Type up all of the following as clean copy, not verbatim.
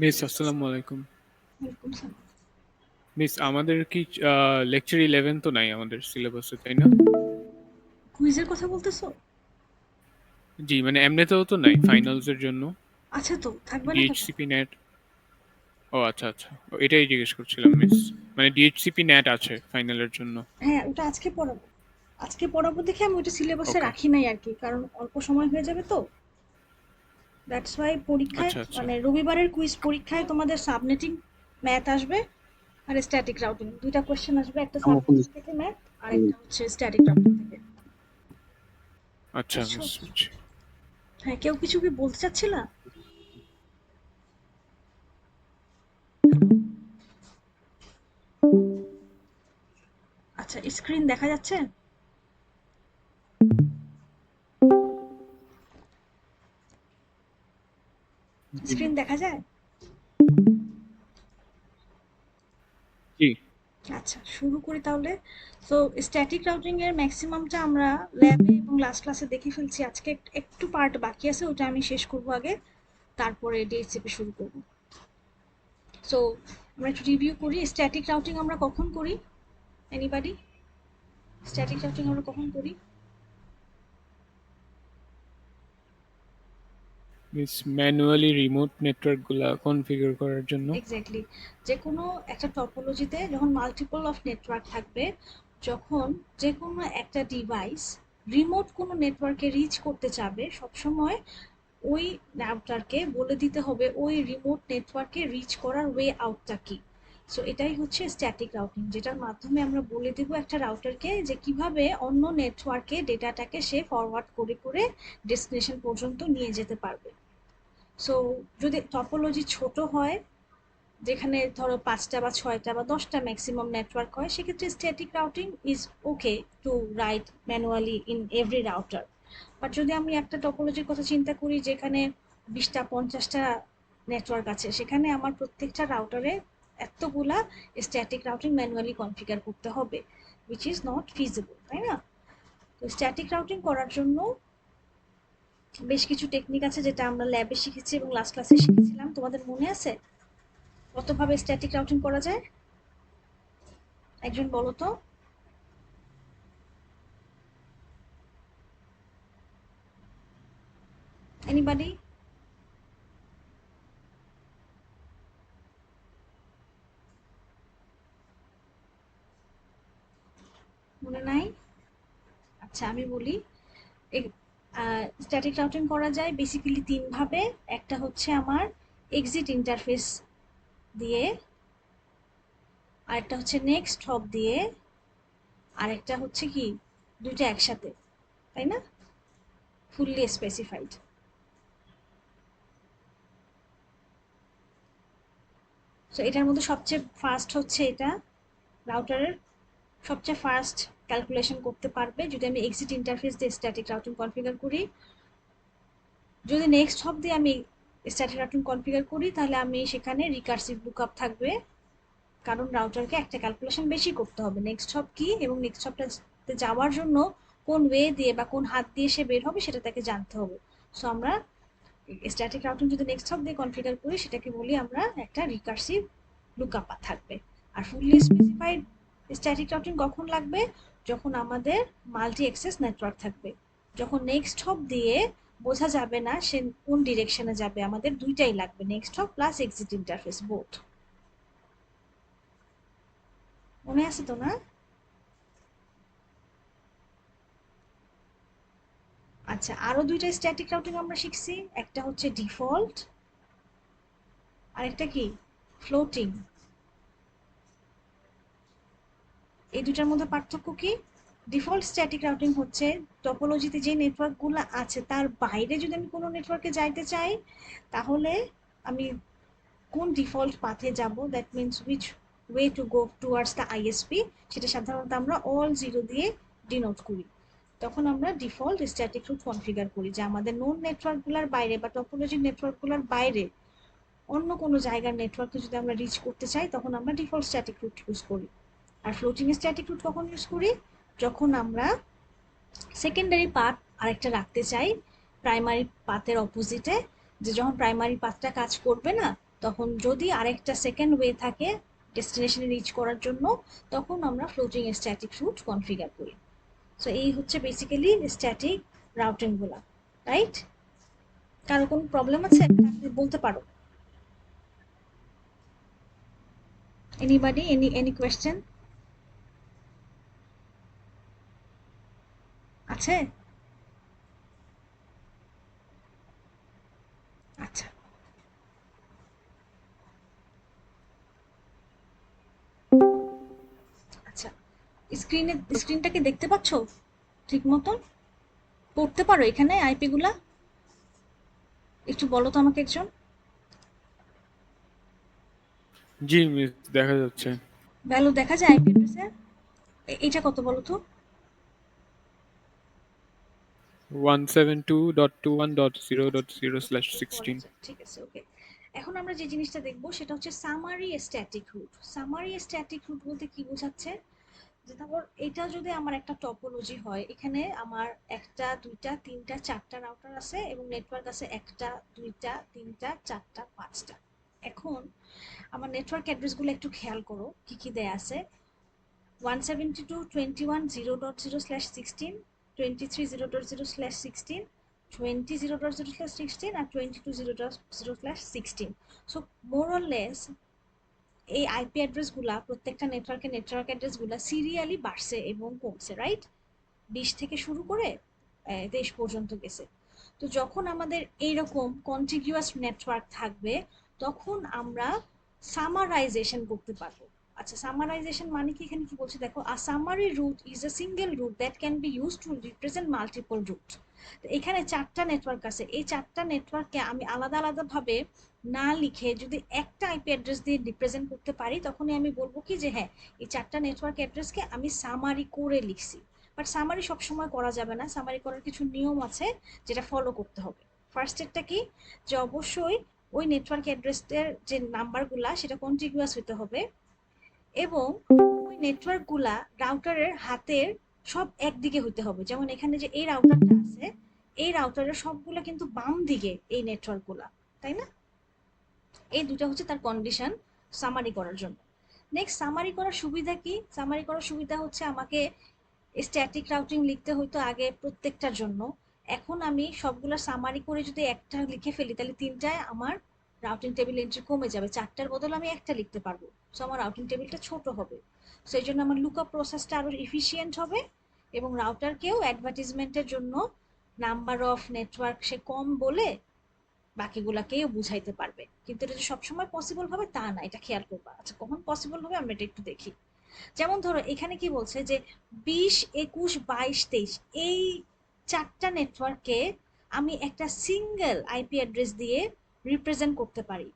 Miss আসসালামু আলাইকুম। ওয়ালাইকুম সালাম। মিস আমাদের কি লেকচার 11 তো নাই আমাদের সিলেবাসে, তাই না? কুইজের কথা বলতেছো? জি, মানে এমনিতেও তো নাই ফাইনালস এর জন্য। আচ্ছা, তো থাকবে না কেন? DHCP net. ও আচ্ছা আচ্ছা, এটাই জিজ্ঞেস করছিলাম মিস। মানে ডিএইচসিপি নেট আছে ফাইনালের জন্য। হ্যাঁ, ওটা আজকে পড়াবো। আজকে পড়াবো দেখে আমি ওটা সিলেবাসে ওকে। রাখি নাই আর কি, কারণ অল্প সময় হয়ে যাবে তো। দ্যাটস ওয়াই পরীক্ষায় আচ্ছা আচ্ছা। মানে রবিবারের কুইজ পরীক্ষায় তোমাদের সাবনেটিং ম্যাথ আসবে আর স্ট্যাটিক রাউটিং, দুইটা কোশ্চেন আসবে, একটা সাবনেটিং থেকে ম্যাথ আর একটা হচ্ছে স্ট্যাটিক রাউটিং থেকে। আচ্ছা বুঝছো? মিস, বুঝছি। হ্যাঁ, কেউ কিছু কি বলতে চাচ্ছিলা? আচ্ছা, স্ক্রিন দেখা যাচ্ছে? জি স্ক্রিন দেখা যায়? জি। আচ্ছা, শুরু করি তাহলে। সো স্ট্যাটিক রাউটিং এর ম্যাক্সিমামটা আমরা ল্যাবে এবং লাস্ট ক্লাসে দেখে ফেলছি। আজকে একটু পার্ট বাকি আছে, ওটা আমি শেষ করব আগে, তারপরে ডিএইচসিপি শুরু করব। সো আমরা একটু রিভিউ করি, স্ট্যাটিক রাউটিং আমরা কখন করি? এনিবডি? স্ট্যাটিক রাউটিং আমরা কখন করি? মিস ম্যানুয়ালি রিমোট নেটওয়ার্ক গুলা কনফিগার করার জন্য। এক্স্যাক্টলি। যে কোনো একটা টপোলজিতে যখন মাল্টিপল অফ নেটওয়ার্ক থাকবে, যখন যে কোনো একটা ডিভাইস রিমোট কোনো নেটওয়ার্কে রিচ করতে চাবে, সবসময় ওই রাউটারকে বলে দিতে হবে ওই রিমোট নেটওয়ার্কে রিচ করার ওয়ে আউটটা কি। সো এটাই হচ্ছে স্ট্যাটিক রাউটিং, যেটার মাধ্যমে আমরা বলে দিব একটা রাউটারকে যে কিভাবে অন্য নেটওয়ার্কে ডেটাটাকে সে ফরওয়ার্ড করে করে ডেস্টিনেশন পর্যন্ত নিয়ে যেতে পারবে। সো যদি টপোলজি ছোট হয়, যেখানে ধরো ৫টা বা ৬টা বা ১০টা ম্যাক্সিমাম নেটওয়ার্ক হয়, সেক্ষেত্রে static routing is okay to write manually in every router. But যদি আমি একটা টপোলজির কথা চিন্তা করি যেখানে ২০টা ৫০টা নেটওয়ার্ক আছে, সেখানে আমার প্রত্যেকটা রাউটারে এতগুলা স্ট্যাটিক রাউটিং ম্যানুয়ালি কনফিগার করতে হবে, উইচ ইজ নট ফিজিবল, তাই না? তো স্ট্যাটিক রাউটিং করার জন্য বেশ কিছু টেকনিক আছে, যেটা আমরা ল্যাবে শিখেছি এবং লাস্ট ক্লাসে শিখেছিলাম। তোমাদের মনে আছে কতভাবে স্ট্যাটিক রাউটিং করা যায়? একজন বলো তো। এনিবডি? মনে নাই? আচ্ছা, আমি বলি। স্ট্যাটিক রাউটিং করা যায় বেসিক্যালি তিন ভাবে। একটা হচ্ছে আমার এক্সিট ইন্টারফেস দিয়ে, আরেকটা হচ্ছে নেক্সট হপ দিয়ে, আরেকটা হচ্ছে কি দুইটা একসাথে, তাই না? Fully specified. সো এটার মধ্যে সবচেয়ে ফার্স্ট হচ্ছে এটা, রাউটারের সবচেয়ে ফার্স্ট ক্যালকুলেশন করতে পারবে যদি আমি এক্সিট ইন্টারফেস দিয়ে স্ট্যাটিক রাউটিং কনফিগার করি। যদি নেক্সট হপ দিয়ে আমি স্ট্যাটিক রাউটিং কনফিগার করি, তাহলে আমি সেখানে রিকার্সিভ লুকআপ থাকবে, কারণ রাউটারকে একটা ক্যালকুলেশন বেশি করতে হবে নেক্সট হপ কি এবং নেক্সট হপটাতে যাওয়ার জন্য কোন ওয়ে দিয়ে বা কোন হাত দিয়ে সে বের হবে সেটা তাকে জানতে হবে। সো আমরা স্ট্যাটিক রাউটিং যদি নেক্সট হপ দিয়ে কনফিগার করি, সেটাকে বলি আমরা একটা রিকার্সিভ লুকআপ থাকবে। আর ফুললি স্পেসিফাইড স্ট্যাটিক রাউটিং কখন লাগবে? যখন আমাদের মাল্টি অ্যাক্সেস নেটওয়ার্ক থাকবে, যখন নেক্সট হপ দিয়ে বোঝা যাবে না সে কোন ডিরেকশনে যাবে, আমাদের দুইটাই লাগবে, next hop plus exit interface both. মনে আছে তো, না? আচ্ছা, আরো দুইটা স্ট্যাটিক রাউটিং আমরা শিখছি, একটা হচ্ছে ডিফল্ট, আরেকটা কি ফ্লোটিং। এই দুটার মধ্যে পার্থক্য কি? ডিফল্ট স্ট্যাটিক রাউটিং হচ্ছে টপোলজিতে যে নেটওয়ার্কগুলো আছে তার বাইরে যদি আমি কোনো নেটওয়ার্কে যাইতে চাই, তাহলে আমি কোন ডিফল্ট পাথে যাব, that means which way to go towards the ISP, সেটা সাধারণত আমরা অল জিরো দিয়ে ডিনোট করি। তখন আমরা ডিফল্ট স্ট্যাটিক রুট কনফিগার করি, যে আমাদের নোন নেটওয়ার্কগুলোর বাইরে বা টপোলজির নেটওয়ার্কগুলোর বাইরে অন্য কোনো জায়গার নেটওয়ার্কে যদি আমরা রিচ করতে চাই, তখন আমরা ডিফল্ট স্ট্যাটিক রুট ইউজ করি। আর ফ্লোটিং স্ট্যাটিক রুট কখন ইউজ করি? যখন আমরা সেকেন্ডারি পাথ আরেকটা রাখতে চাই প্রাইমারি পাথের অপোজিটে, যে যখন প্রাইমারি পাথটা কাজ করবে না, তখন যদি আরেকটা সেকেন্ড ওয়ে থাকে ডেস্টিনেশনে রিচ করার জন্য, তখন আমরা ফ্লোটিং স্ট্যাটিক রুট কনফিগার করি। সো এই হচ্ছে বেসিক্যালি স্ট্যাটিক রাউটিংগুলো, রাইট? কারো কোনো প্রবলেম আছে বলতে পারো। এনিবডি, এনি কোয়েশ্চেন আছে? আচ্ছা আচ্ছা, স্ক্রিনটাকে দেখতে পাচ্ছ ঠিক মতন? পড়তে পারো এখানে আইপি গুলা? একটু বলো তো আমাকে একজন। জি মিস, দেখা যাচ্ছে। ভ্যালু দেখা যায় আইপি অ্যাড্রেসের? এটা কত বলো তো? 172.21.0.0/16। আচ্ছা ঠিক আছে, ওকে। এখন আমরা যে জিনিসটা দেখবো সেটা হচ্ছে summary static route. Summary static route বলতে কি বোঝাচ্ছে, যে তারপর এটা যদি আমার একটা টপোলজি হয়, এখানে আমার একটা দুইটা তিনটা চারটা রাউটার আছে এবং নেটওয়ার্ক আছে একটা দুইটা তিনটা চারটা পাঁচটা। এখন আমার নেটওয়ার্ক অ্যাড্রেসগুলো একটু খেয়াল করো কি কি দেয়া আছে। 172.21.0.0/16, 23.0.0/16, 20.0.0/16 আর 22.0.0/16। সো মোর অর লেস এই আইপি অ্যাড্রেসগুলা প্রত্যেকটা নেটওয়ার্ক অ্যাড্রেসগুলা সিরিয়ালি বাড়ছে এবং কমছে, রাইট? 20 থেকে শুরু করে 23 পর্যন্ত গেছে। তো যখন আমাদের এইরকম কন্টিগিউয়াস নেটওয়ার্ক থাকবে, তখন আমরা সামারাইজেশন করতে পারবো। আচ্ছা, সামারাইজেশন মানে কি? এখানে কি বলছে দেখো, a summary route is a single route that can be use to represent multiple route. এখানে চারটা নেটওয়ার্ক আছে, এই চারটা নেটওয়ার্ককে আমি আলাদা আলাদা ভাবে না লিখে যদি একটা আইপি অ্যাড্রেস দিয়ে রিপ্রেজেন্ট করতে পারি, তখনই আমি বলবো কি যে হ্যাঁ, এই চারটা নেটওয়ার্ক অ্যাড্রেসকে আমি সামারি করে লিখছি। বাট সামারি সবসময় করা যাবে না, সামারি করার কিছু নিয়ম আছে যেটা ফলো করতে হবে। ফার্স্ট স্টেপটা কি, যে অবশ্যই ওই নেটওয়ার্ক অ্যাড্রেসের যে নাম্বারগুলা সেটা কন্টিনিউয়াস হতে হবে, এবং ওই নেটওয়ার্কগুলা রাউটারের হাতের সব একদিকে হতে হবে। যেমন এখানে যে এই রাউটারটা আছে, এই রাউটারের সবগুলা কিন্তু বাম দিকে এই নেটওয়ার্কগুলা, তাই না? এই দুটো হচ্ছে তার কন্ডিশন সামারি করার জন্য। নেক্সট, সামারি করার সুবিধা কি? সামারি করার সুবিধা হচ্ছে আমাকে স্ট্যাটিক রাউটিং লিখতে হইতো আগে প্রত্যেকটার জন্য। এখন আমি সবগুলা সামারি করে যদি একটা লিখে ফেলি, তাহলে তিনটায় আমার রাউটিং টেবিল এন্ট্রি কমে যাবে, চারটার বদলে আমি একটা লিখতে পারবো। সো আমার রাউটিং টেবিলটা ছোট হবে। সো এই জন্য আমার লুকআপ প্রসেসটা আরো এফিসিয়েন্ট হবে, এবং রাউটারকেও অ্যাডভার্টিজমেন্টের জন্য নাম্বার অফ নেটওয়ার্ক সে কম বলে বাকিগুলাকেও বুঝাইতে পারবে। কিন্তু এটা যে সবসময় পসিবল হবে তা না, এটা খেয়াল করবা। আচ্ছা, কখন পসিবল হবে আমরা এটা একটু দেখি। যেমন ধরো এখানে কি বলছে যে 20, 21, 22, 23 এই চারটা নেটওয়ার্ককে আমি একটা সিঙ্গেল আইপি অ্যাড্রেস দিয়ে রিপ্রেজেন্ট করতে পারি।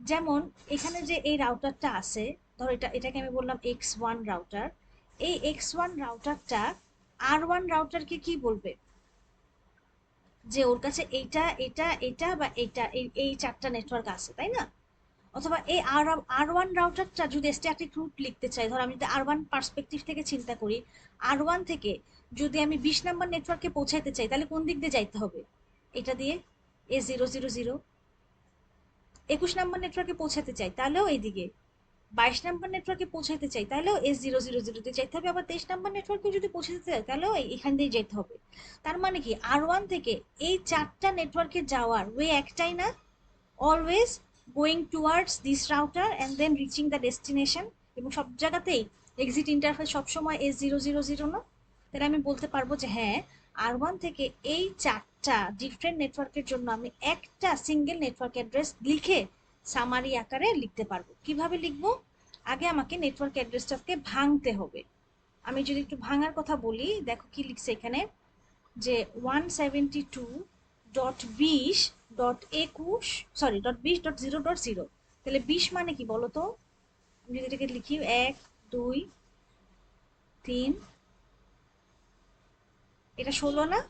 যেমন এখানে যে এই রাউটারটা আছে, ধরো এটাকে আমি বললাম X1 রাউটার। এই X1 রাউটারটা R1 রাউটারকে কি বলবে, যে ওর কাছে এইটা এটা এটা বা এইটা এই চারটা নেটওয়ার্ক আছে, তাই না? অথবা এই আর ওয়ান রাউটারটা যদি স্ট্যাটিক রুট লিখতে চাই, ধর আমি যদি আর ওয়ান পার্সপেক্টিভ থেকে চিন্তা করি, আর ওয়ান থেকে যদি আমি 20 নম্বর নেটওয়ার্কে পৌঁছাইতে চাই, তাহলে কোন দিক দিয়ে যাইতে হবে? এটা দিয়ে A000। 21 নম্বর নেটওয়ার্কে পৌঁছাতে চাই তাহলেও এইদিকে, 22 নম্বর নেটওয়ার্কে পৌঁছাতে চাই তাহলেও S000 দিয়ে যাইতে হবে, আবার 23 নম্বর নেটওয়ার্কে যদি পৌঁছাতে চাই তাহলেও এখান দিয়ে যেতে হবে। তার মানে কি, আর ওয়ান থেকে এই চারটা নেটওয়ার্কে যাওয়ার ওয়ে একটাই না? Always going towards this router and then reaching the destination. এবং সব জায়গাতেই এক্সিট ইন্টারফেস সবসময় S000 না? তাহলে আমি বলতে পারবো যে হ্যাঁ, আর ওয়ান থেকে এই চারটা ডিফারেন্ট নেটওয়ার্কের জন্য আমি একটা সিঙ্গেল নেটওয়ার্ক অ্যাড্রেস লিখে সামারি আকারে লিখতে পারবো। কিভাবে লিখবো? আগে আমাকে নেটওয়ার্ক অ্যাড্রেসটাকে ভাঙতে হবে। আমি যদি একটু ভাঙার কথা বলি, দেখো কি লিখছে এখানে, যে 172.20.21, সরি .20.0.0। তাহলে 20 মানে কি বলতো? আমি যদি এটাকে লিখি 1 2 3, এটা 16 না?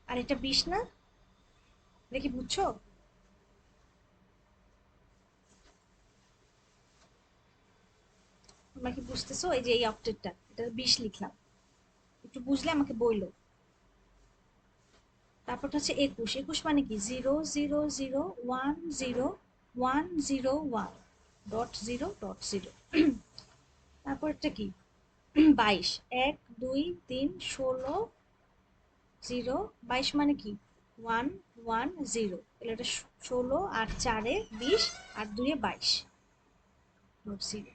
আর এটা 20 না? এটা কি বুঝছো? তোমরা কি বুঝতেছো? এই যে এই অক্টেটটা, এটা 20 লিখলাম, একটু বুঝলে আমাকে বইলো। তারপরটা হচ্ছে 21। 21 মানে কি 0 0 0 1 0 1 0 1 ডট 0 ডট 0। তারপরটা কি 22। 1 2 3 16 0। 22 মানে কি 1 1 0, তাহলে এটা 16 আর 4 20 আর 2 22 ডট 0।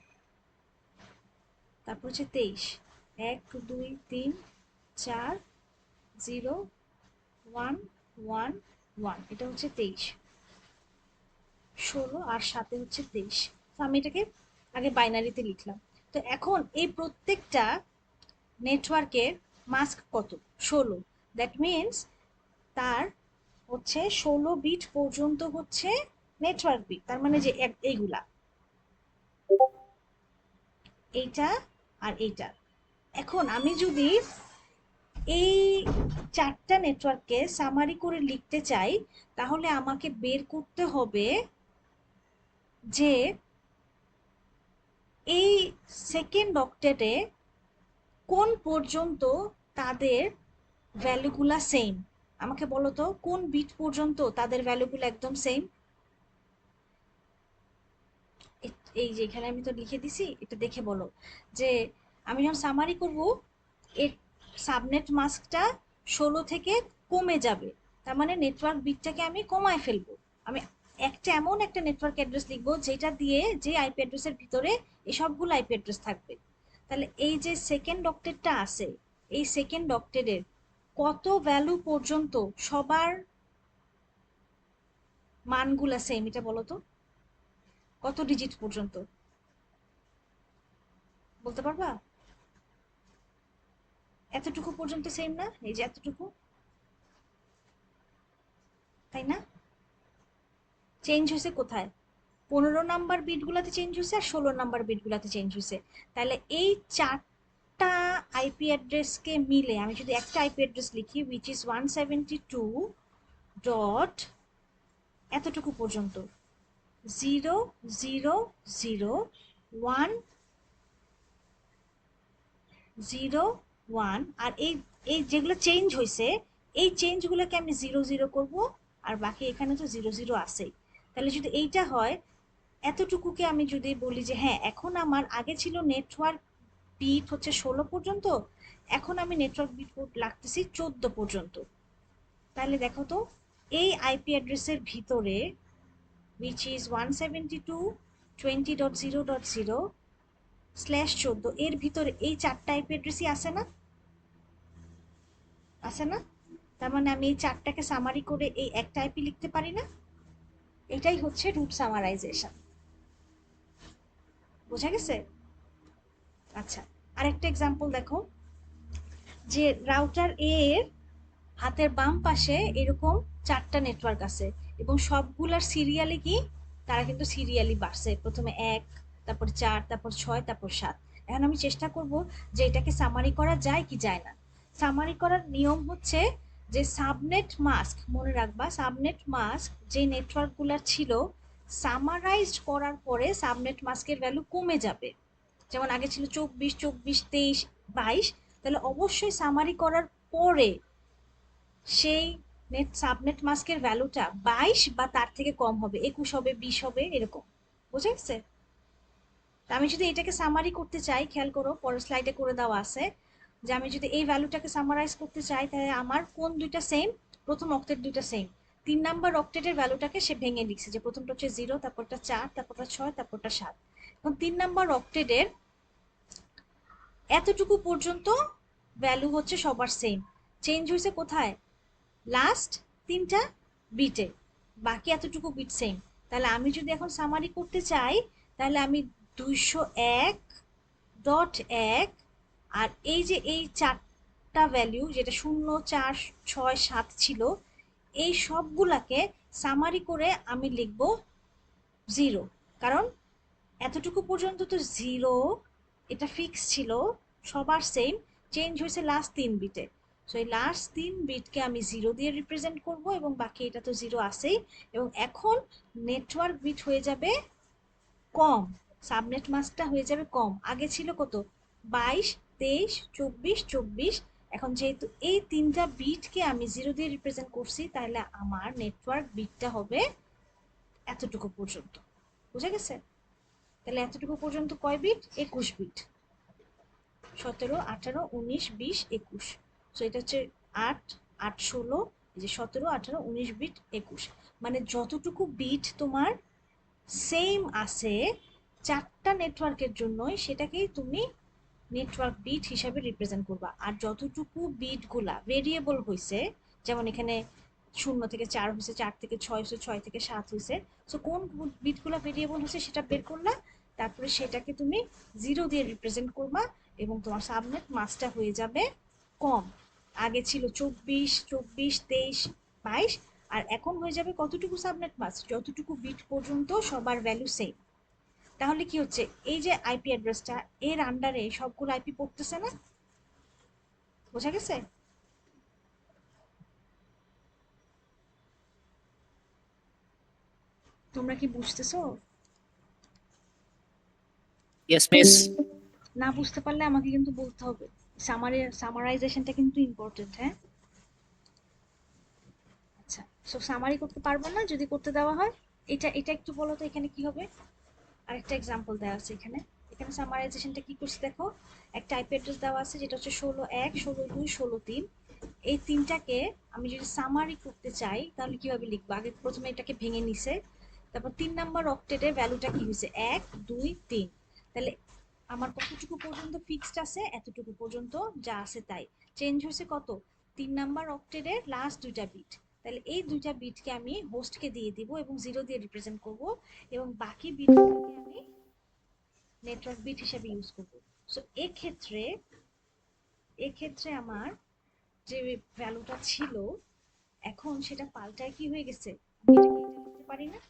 তারপর হচ্ছে 23। 1 2 3 4 0 1 1 1, এটা হচ্ছে 23। 16 আর 7 হচ্ছে 23। তো আমি এটাকে আগে বাইনারিতে লিখলাম। তো এখন এই প্রত্যেকটা নেটওয়ার্কের মাস্ক কত 16, দ্যাট মিনস তার হচ্ছে 16 বিট পর্যন্ত হচ্ছে নেটওয়ার্ক বিট, তার মানে যে এইগুলা এইটা আর এইটা। এখন আমি যদি এই চারটা নেটওয়ার্ককে সামারি করে লিখতে চাই, তাহলে আমাকে বের করতে হবে যে এই সেকেন্ড অক্টেটে কোন পর্যন্ত তাদের ভ্যালুগুলা সেম। আমাকে বলো তো কোন বিট পর্যন্ত তাদের ভ্যালুগুলো একদম সেম। এই যে এখানে আমি তো লিখে দিছি, এটা দেখে বলো যে আমি যখন সামারি করব এর সাবনেট মাস্কটা 16 থেকে কমে যাবে, তার মানে নেটওয়ার্ক বিটটাকে আমি কমায় ফেলবো। আমি একটা এমন একটা নেটওয়ার্ক অ্যাড্রেস লিখবো যেটা দিয়ে যে আইপি অ্যাড্রেসের ভিতরে এই সবগুলো আইপি অ্যাড্রেস থাকবে। তাহলে এই যে সেকেন্ড অক্টেটটা আছে, এই সেকেন্ড অক্টেটের কত ভ্যালু পর্যন্ত সবার মানগুলা সেম, এটা বলো তো কত ডিজিট পর্যন্ত বলতে পারবা? এতটুকু পর্যন্ত সেম না, এই যে এতটুকু, তাই না? চেঞ্জ হয়েছে কোথায়? 15 নাম্বার বিটগুলাতে চেঞ্জ হয়েছে আর 16 নাম্বার বিটগুলাতে চেঞ্জ হয়েছে। তাহলে এই চারটা আইপি অ্যাড্রেসকে মিলে আমি যদি একটা আইপি অ্যাড্রেস লিখি উইচ ইজ 172 ডট এতটুকু পর্যন্ত 0 0 0 1 0 1, আর এই এই যেগুলো চেঞ্জ হয়েছে এই চেঞ্জগুলোকে আমি 0 0 করব, আর বাকি এখানে তো 0 0 আছেই। তাহলে যদি এইটা হয়, এতটুকুকে আমি যদি বলি যে হ্যাঁ এখন আমার আগে ছিল নেটওয়ার্ক বিট হচ্ছে 16 পর্যন্ত, এখন আমি নেটওয়ার্ক বিট লাগতেছি 14 পর্যন্ত। তাহলে দেখো তো এই আইপি অ্যাড্রেসের ভিতরে উইচ ইজ 172.20.0.0/14 এর ভিতরে এই চারটা আইপি অ্যাড্রেসই আছে না? আছে না? তার মানে আমি এই চারটাকে সামারি করে এই একটা আইপি লিখতে পারি না? এটাই হচ্ছে রুট সামারাইজেশন। বোঝা গেছে? আচ্ছা, আরেকটা এক্সাম্পল দেখো যে রাউটার এ এর হাতের বাম পাশে এরকম চারটা নেটওয়ার্ক আছে এবং সবগুলার সিরিয়ালি কি তারা কিন্তু সিরিয়ালি বাড়ছে, প্রথমে 1, তারপর 4, তারপর 6, তারপর 7। এখন আমি চেষ্টা করব যে এটাকে সামারি করা যায় কি যায় না। সামারি করার নিয়ম হচ্ছে যে সাবনেট মাস্ক, মনে রাখবা সাবনেট মাস্ক যে নেটওয়ার্কগুলোর ছিল সামারাইজড করার পরে সাবনেট মাস্কের ভ্যালু কমে যাবে। যেমন আগে ছিল 24 24 23 22, তাহলে অবশ্যই সামারি করার পরে সেই নেট সাবনেট মাস্কের ভ্যালুটা 22 বা তার থেকে কম হবে, 21 হবে, 20 হবে, এরকম। বুঝা গেছে? আমি যদি এটাকে সামারি করতে চাই, খেয়াল করো পরের স্লাইডে করে দেওয়া আছে যে আমি যদি এই ভ্যালুটাকে সামারাইজ করতে চাই তাহলে আমার কোন দুইটা সেম, প্রথম অক্টেট দুইটা সেম। 3 নাম্বার অক্টেটের ভ্যালুটাকে সে ভেঙে লিখছে যে প্রথমটা হচ্ছে 0, তারপরটা 4, তারপরটা 6, তারপরটা 7। এবং 3 নাম্বার অক্টেটের এতটুকু পর্যন্ত ভ্যালু হচ্ছে সবার সেম। চেঞ্জ হয়েছে কোথায়? লাস্ট তিনটা বিটে, বাকি এতটুকু বিট সেম। তাহলে আমি যদি এখন সামারি করতে চাই তাহলে আমি 201.1 আর এই যে এই চারটা ভ্যালু যেটা 0 4 6 7 ছিল এই সবগুলাকে সামারি করে আমি লিখব 0, কারণ এতটুকু পর্যন্ত তো 0 এটা ফিক্স ছিল, সবার সেম। চেঞ্জ হয়েছে লাস্ট 3 বিটে, সো এই লাস্ট 3 বিটকে আমি 0 দিয়ে রিপ্রেজেন্ট করব এবং বাকি এটা তো 0 আছেই। এবং এখন নেটওয়ার্ক বিট হয়ে যাবে কম, সাবনেট মাস্কটা হয়ে যাবে কম। আগে ছিল কত 22 23 24 24, এখন যেহেতু এই তিনটা বিটকে আমি জিরো দিয়ে রিপ্রেজেন্ট করছি, তাহলে আমার নেটওয়ার্ক বিটটা হবে এতটুকু পর্যন্ত। বুঝা গেছে? তাহলে এতটুকু পর্যন্ত কয় বিট? 21 বিট। 17, 18, 19, 20, 21। সো এটা হচ্ছে 8, 8, 16, এই যে 17, 18, 19 বিট 21। মানে যতটুকু বিট তোমার সেম আছে চারটা নেটওয়ার্কের জন্যই, সেটাকেই তুমি নেটওয়ার্ক বিট হিসাবে রিপ্রেজেন্ট করবা। আর যতটুকু বিটগুলা ভেরিয়েবল হয়েছে, যেমন এখানে 0 থেকে 4 হয়েছে, 4 থেকে 6 হয়েছে, 6 থেকে 7 হয়েছে, সো কোন বিটগুলা ভেরিয়েবল হয়েছে সেটা বের করলা, তারপরে সেটাকে তুমি 0 দিয়ে রিপ্রেজেন্ট করবা, এবং তোমার সাবনেট মাসটা হয়ে যাবে কম। আগে ছিল 24, 24, 23, 22, আর এখন হয়ে যাবে কতটুকু সাবনেট মাস? যতটুকু বিট পর্যন্ত সবার ভ্যালু সেম। তাহলে কি হচ্ছে, এই যে আইপি অ্যাড্রেসটা, এর আন্ডারে সবগুলো আইপি পড়তেছে না? বোঝা গেছে? তোমরা কি বুঝতেছো? Yes miss. না বুঝতে পারলে আমাকে কিন্তু বলতে হবে। সামারাইজেশনটা কিন্তু ইম্পর্টেন্ট, হ্যাঁ? আচ্ছা, সো সামারি করতে পারবো না যদি করতে দেওয়া হয়। এটা এটা একটু বলো তো এখানে কি হবে। আরেকটা এক্সাম্পল দেওয়া আছে এখানে। এখানে সামারাইজেশনটা কি করছে দেখো। একটা আইপি অ্যাড্রেস দেওয়া আছে যেটা হচ্ছে 16.1, 16.2, 16.3। এই তিনটাকে আমি যদি সামারি করতে চাই তাহলে কিভাবে লিখবো? আগে প্রথমে এটাকে ভেঙে নিছে, তারপর 3 নাম্বার অক্টেটের ভ্যালুটা কি হয়েছে? 1, 2, 3। তাহলে আমার কতটুকু পর্যন্ত ফিক্সড আছে? এতটুকু পর্যন্ত যা আছে তাই। চেঞ্জ হয়েছে কত? 3 নাম্বার অক্টেটের লাস্ট দুইটা বিট। তাহলে এই দুইটা বিটকে আমি হোস্টকে দিয়ে দিব এবং 0 দিয়ে রিপ্রেজেন্ট করব, এবং বাকি বিটগুলোকে আমি নেটওয়ার্ক বিট হিসেবে ইউজ করব। সো এক্ষেত্রে এক্ষেত্রে আমার যে ভ্যালুটা ছিল এখন সেটা পাল্টায় কি হয়ে গেছে, আমি এটাকে এটা লিখতে পারি না।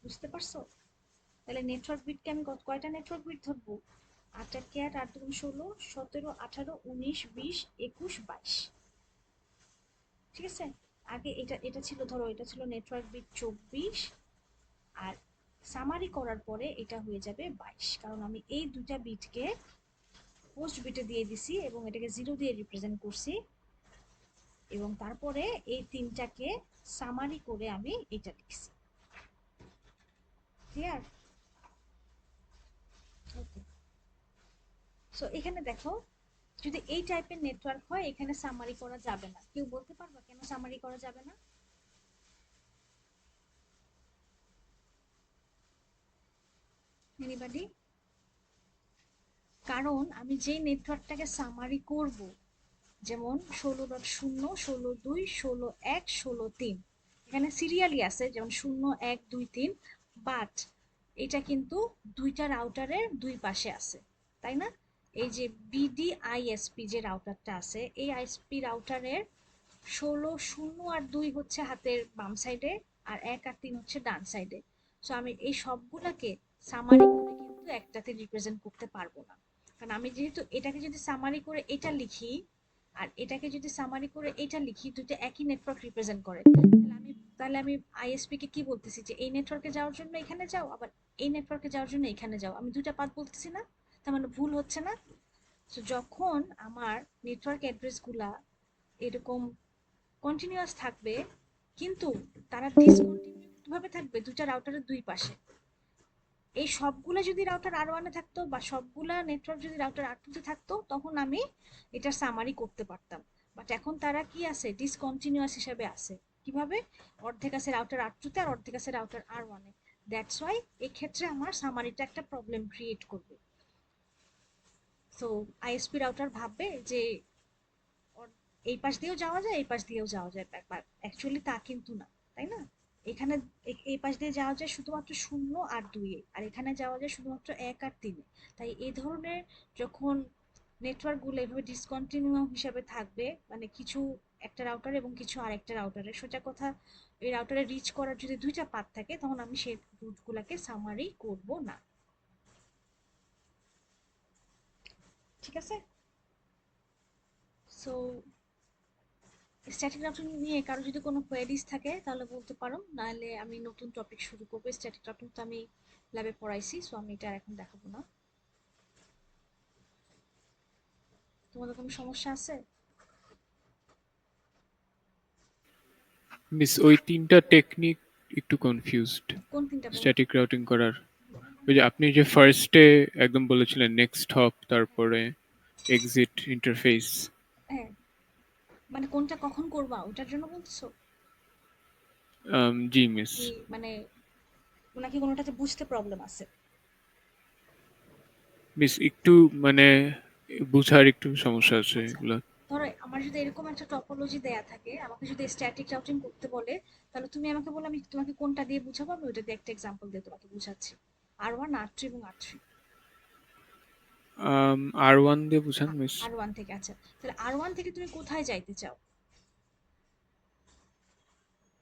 বুঝতে পারছো? তাহলে নেটওয়ার্ক বিটকে আমি কয়টা নেটওয়ার্ক বিট ধরবো? 8 আর 8, 8 দুগুণ 16, 17, 18, 19, 20, 21, 22। ঠিক আছে? আগে এটা এটা ছিল, ধরো এটা ছিল নেটওয়ার্ক বিট 24, আর সামারি করার পরে এটা হয়ে যাবে 22, কারণ আমি এই দুইটা বিটকে পোস্ট বিটে দিয়ে দিছি এবং এটাকে 0 দিয়ে রিপ্রেজেন্ট করছি, এবং তারপরে এই তিনটাকে সামারি করে আমি এটা লিখছি। ক্লিয়ার? ওকে। সো এখানে দেখো, যদি এই টাইপের নেটওয়ার্ক হয় এখানে সামারি করা যাবে না। কেউ বলতে পারবা কেন সামারি করা যাবে না? এনিবডি? কারণ আমি যেই নেটওয়ার্কটাকে সামারি করব, যেমন 16.0, 16.2, 16.1, 16.3, এখানে সিরিয়ালি আছে যেমন 0, 1, 2, 3, বাট এটা কিন্তু দুইটা রাউটারের দুই পাশে আছে, তাই না? এই যে বিডিআইএসপি যে রাউটারটা আছে, এই আইএসপি রাউটারের 16, 0 আর 2 হচ্ছে হাতের বাম সাইডে, আর 1 আর 3 হচ্ছে ডান সাইডে। সো আমি এই সবগুলাকে সামারি করে কিন্তু একটাতে রিপ্রেজেন্ট করতে পারবো না, কারণ আমি যেহেতু এটাকে যদি সামারি করে এটা লিখি আর এটাকে যদি সামারি করে এটা লিখি, দুটো একই নেটওয়ার্ক রিপ্রেজেন্ট করে। তাহলে আমি আইএসপি কে কি বলতেছি যে এই নেটওয়ার্কে যাওয়ার জন্য এখানে যাও, আবার এই নেটওয়ার্কে যাওয়ার জন্য এখানে যাও। আমি দুইটা পাথ বলতেছি না? তার মানে ভুল হচ্ছে না? সো যখন আমার নেটওয়ার্ক অ্যাড্রেস গুলা এরকম কন্টিনিউয়াস থাকবে, কিন্তু তারা ডিসকন্টিনিউড ভাবে থাকবে দুইটা রাউটারের দুই পাশে, এই সবগুলা যদি রাউটার R1 এ থাকতো বা সবগুলা নেটওয়ার্ক যদি রাউটার R2 তে থাকতো, তখন আমি এটা সামারি করতে পারতাম। বাট এখন তারা কি আছে? ডিসকন্টিনিউয়াস হিসেবে আছে। কিভাবে? অর্ধেক আছে রাউটার R2 তে আর অর্ধেক আছে router R1 A. That's why এক্ষেত্রে আমার সামারিটা একটা প্রবলেম ক্রিয়েট করবে। সো আইএসপি রাউটার ভাববে যে এই পাশ দিয়েও যাওয়া যায়, এই পাশ দিয়েও যাওয়া যায়, ব্যাপার অ্যাকচুয়ালি তা কিন্তু না, তাই না? এখানে এই পাশ দিয়ে যাওয়া যায় শুধুমাত্র 0 আর 2 এ, আর এখানে যাওয়া যায় শুধুমাত্র 1 আর 3 এ। তাই এই ধরনের যখন নেটওয়ার্ক গুলো এভাবে ডিসকন্টিনিউ হিসাবে থাকবে, মানে কিছু একটা রাউটার এবং কিছু আরেকটা রাউটারে, সোজা কথা এই রাউটারে রিচ করার যদি দুইটা পাথ থাকে, তখন আমি সেই রুটগুলোকে সামারি করব না। ঠিক আছে? সো স্ট্যাটিক রাউটিং নিয়ে কারো যদি কোনো কোয়েরিজ থাকে তাহলে বলতে পারো, নাহলে আমি নতুন টপিক শুরু করবো। স্ট্যাটিক রাউটিং তো আমি ল্যাবে পড়াইছি, সো আমি এটা এখন দেখাবো না। তোমাদের কোনো সমস্যা আছে? মিস ওই ৩টা টেকনিক একটু কনফিউজড কোন তিনটা বলো? স্ট্যাটিক রাউটিং করার। ওই যে আপনি যে ফার্স্টে একদম বলেছিলেন নেক্সট হপ, তারপরে এক্সিট ইন্টারফেস। হ্যাঁ, মানে কোনটা কখন করবা ওটার জন্য বলছো? জি মিস। কি মানে নাকি কোনোটাতে বুঝতে প্রবলেম আছে? মিস একটু মানে বুঝার একটু সমস্যা আছে আচ্ছা, এগুলো। ধরো আমার যদি এরকম একটা টপোলজি দেয়া থাকে, আমাকে যদি স্ট্যাটিক রাউটিং করতে বলে, তাহলে তুমি আমাকে বলো আমি তোমাকে কোনটা দিয়ে বুঝাবো, আমি ওটা দিয়ে একটা এক্সাম্পল দিয়ে তোমাকে বুঝাচ্ছি। R1, R2 এবং R3। R1 দিয়ে বুঝান মিস। R1 থেকে, আচ্ছা তাহলে R1 থেকে তুমি কোথায় যাইতে চাও,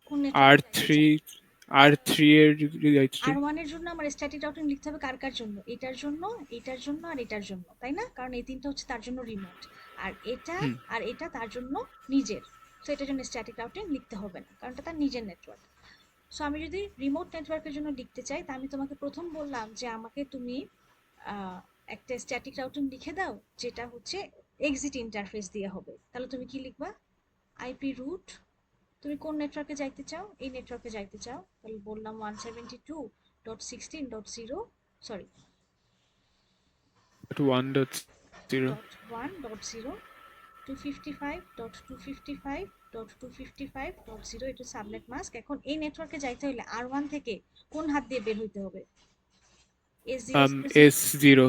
কোন আর নেটওয়ার্কে যাইতে থ্রি চাও? আর থ্রি এর যাইছি। R1 এর জন্য আমার স্ট্যাটিক রাউটিং লিখতে হবে কার কার জন্য, এটার জন্য, এটার জন্য আর এটার জন্য, তাই না? কারণ এই তিনটা হচ্ছে তার জন্য রিমোট, আর এটা হুম। আর এটা তার জন্য নিজের। তো এটার জন্য স্ট্যাটিক রাউটিং লিখতে হবে না, কারণ এটা তার নিজের নেটওয়ার্ক। সো আমি যদি রিমোট নেটওয়ার্কের জন্য লিখতে চাই, তা আমি তোমাকে প্রথম বললাম যে আমাকে তুমি আহ, একটা স্ট্যাটিক রাউটিং লিখে দাও, যেটা হচ্ছে এক্সিট ইন্টারফেস দিয়ে হবে। তাহলে তুমি কি লিখবা? আইপি রুট, তুমি কোন নেটওয়ার্কে যাইতে চাও, এই নেটওয়ার্কে যাইতে চাও, তাহলে বললাম 172.16.0, সরি, 1.0। ডট 1.0, 255.255.255.0, এটা সাবনেট মাস্ক। এখন এই নেটওয়ার্কে যাইতে হলে R1 থেকে কোন হাত দিয়ে বের হইতে হবে? S0/0। S0।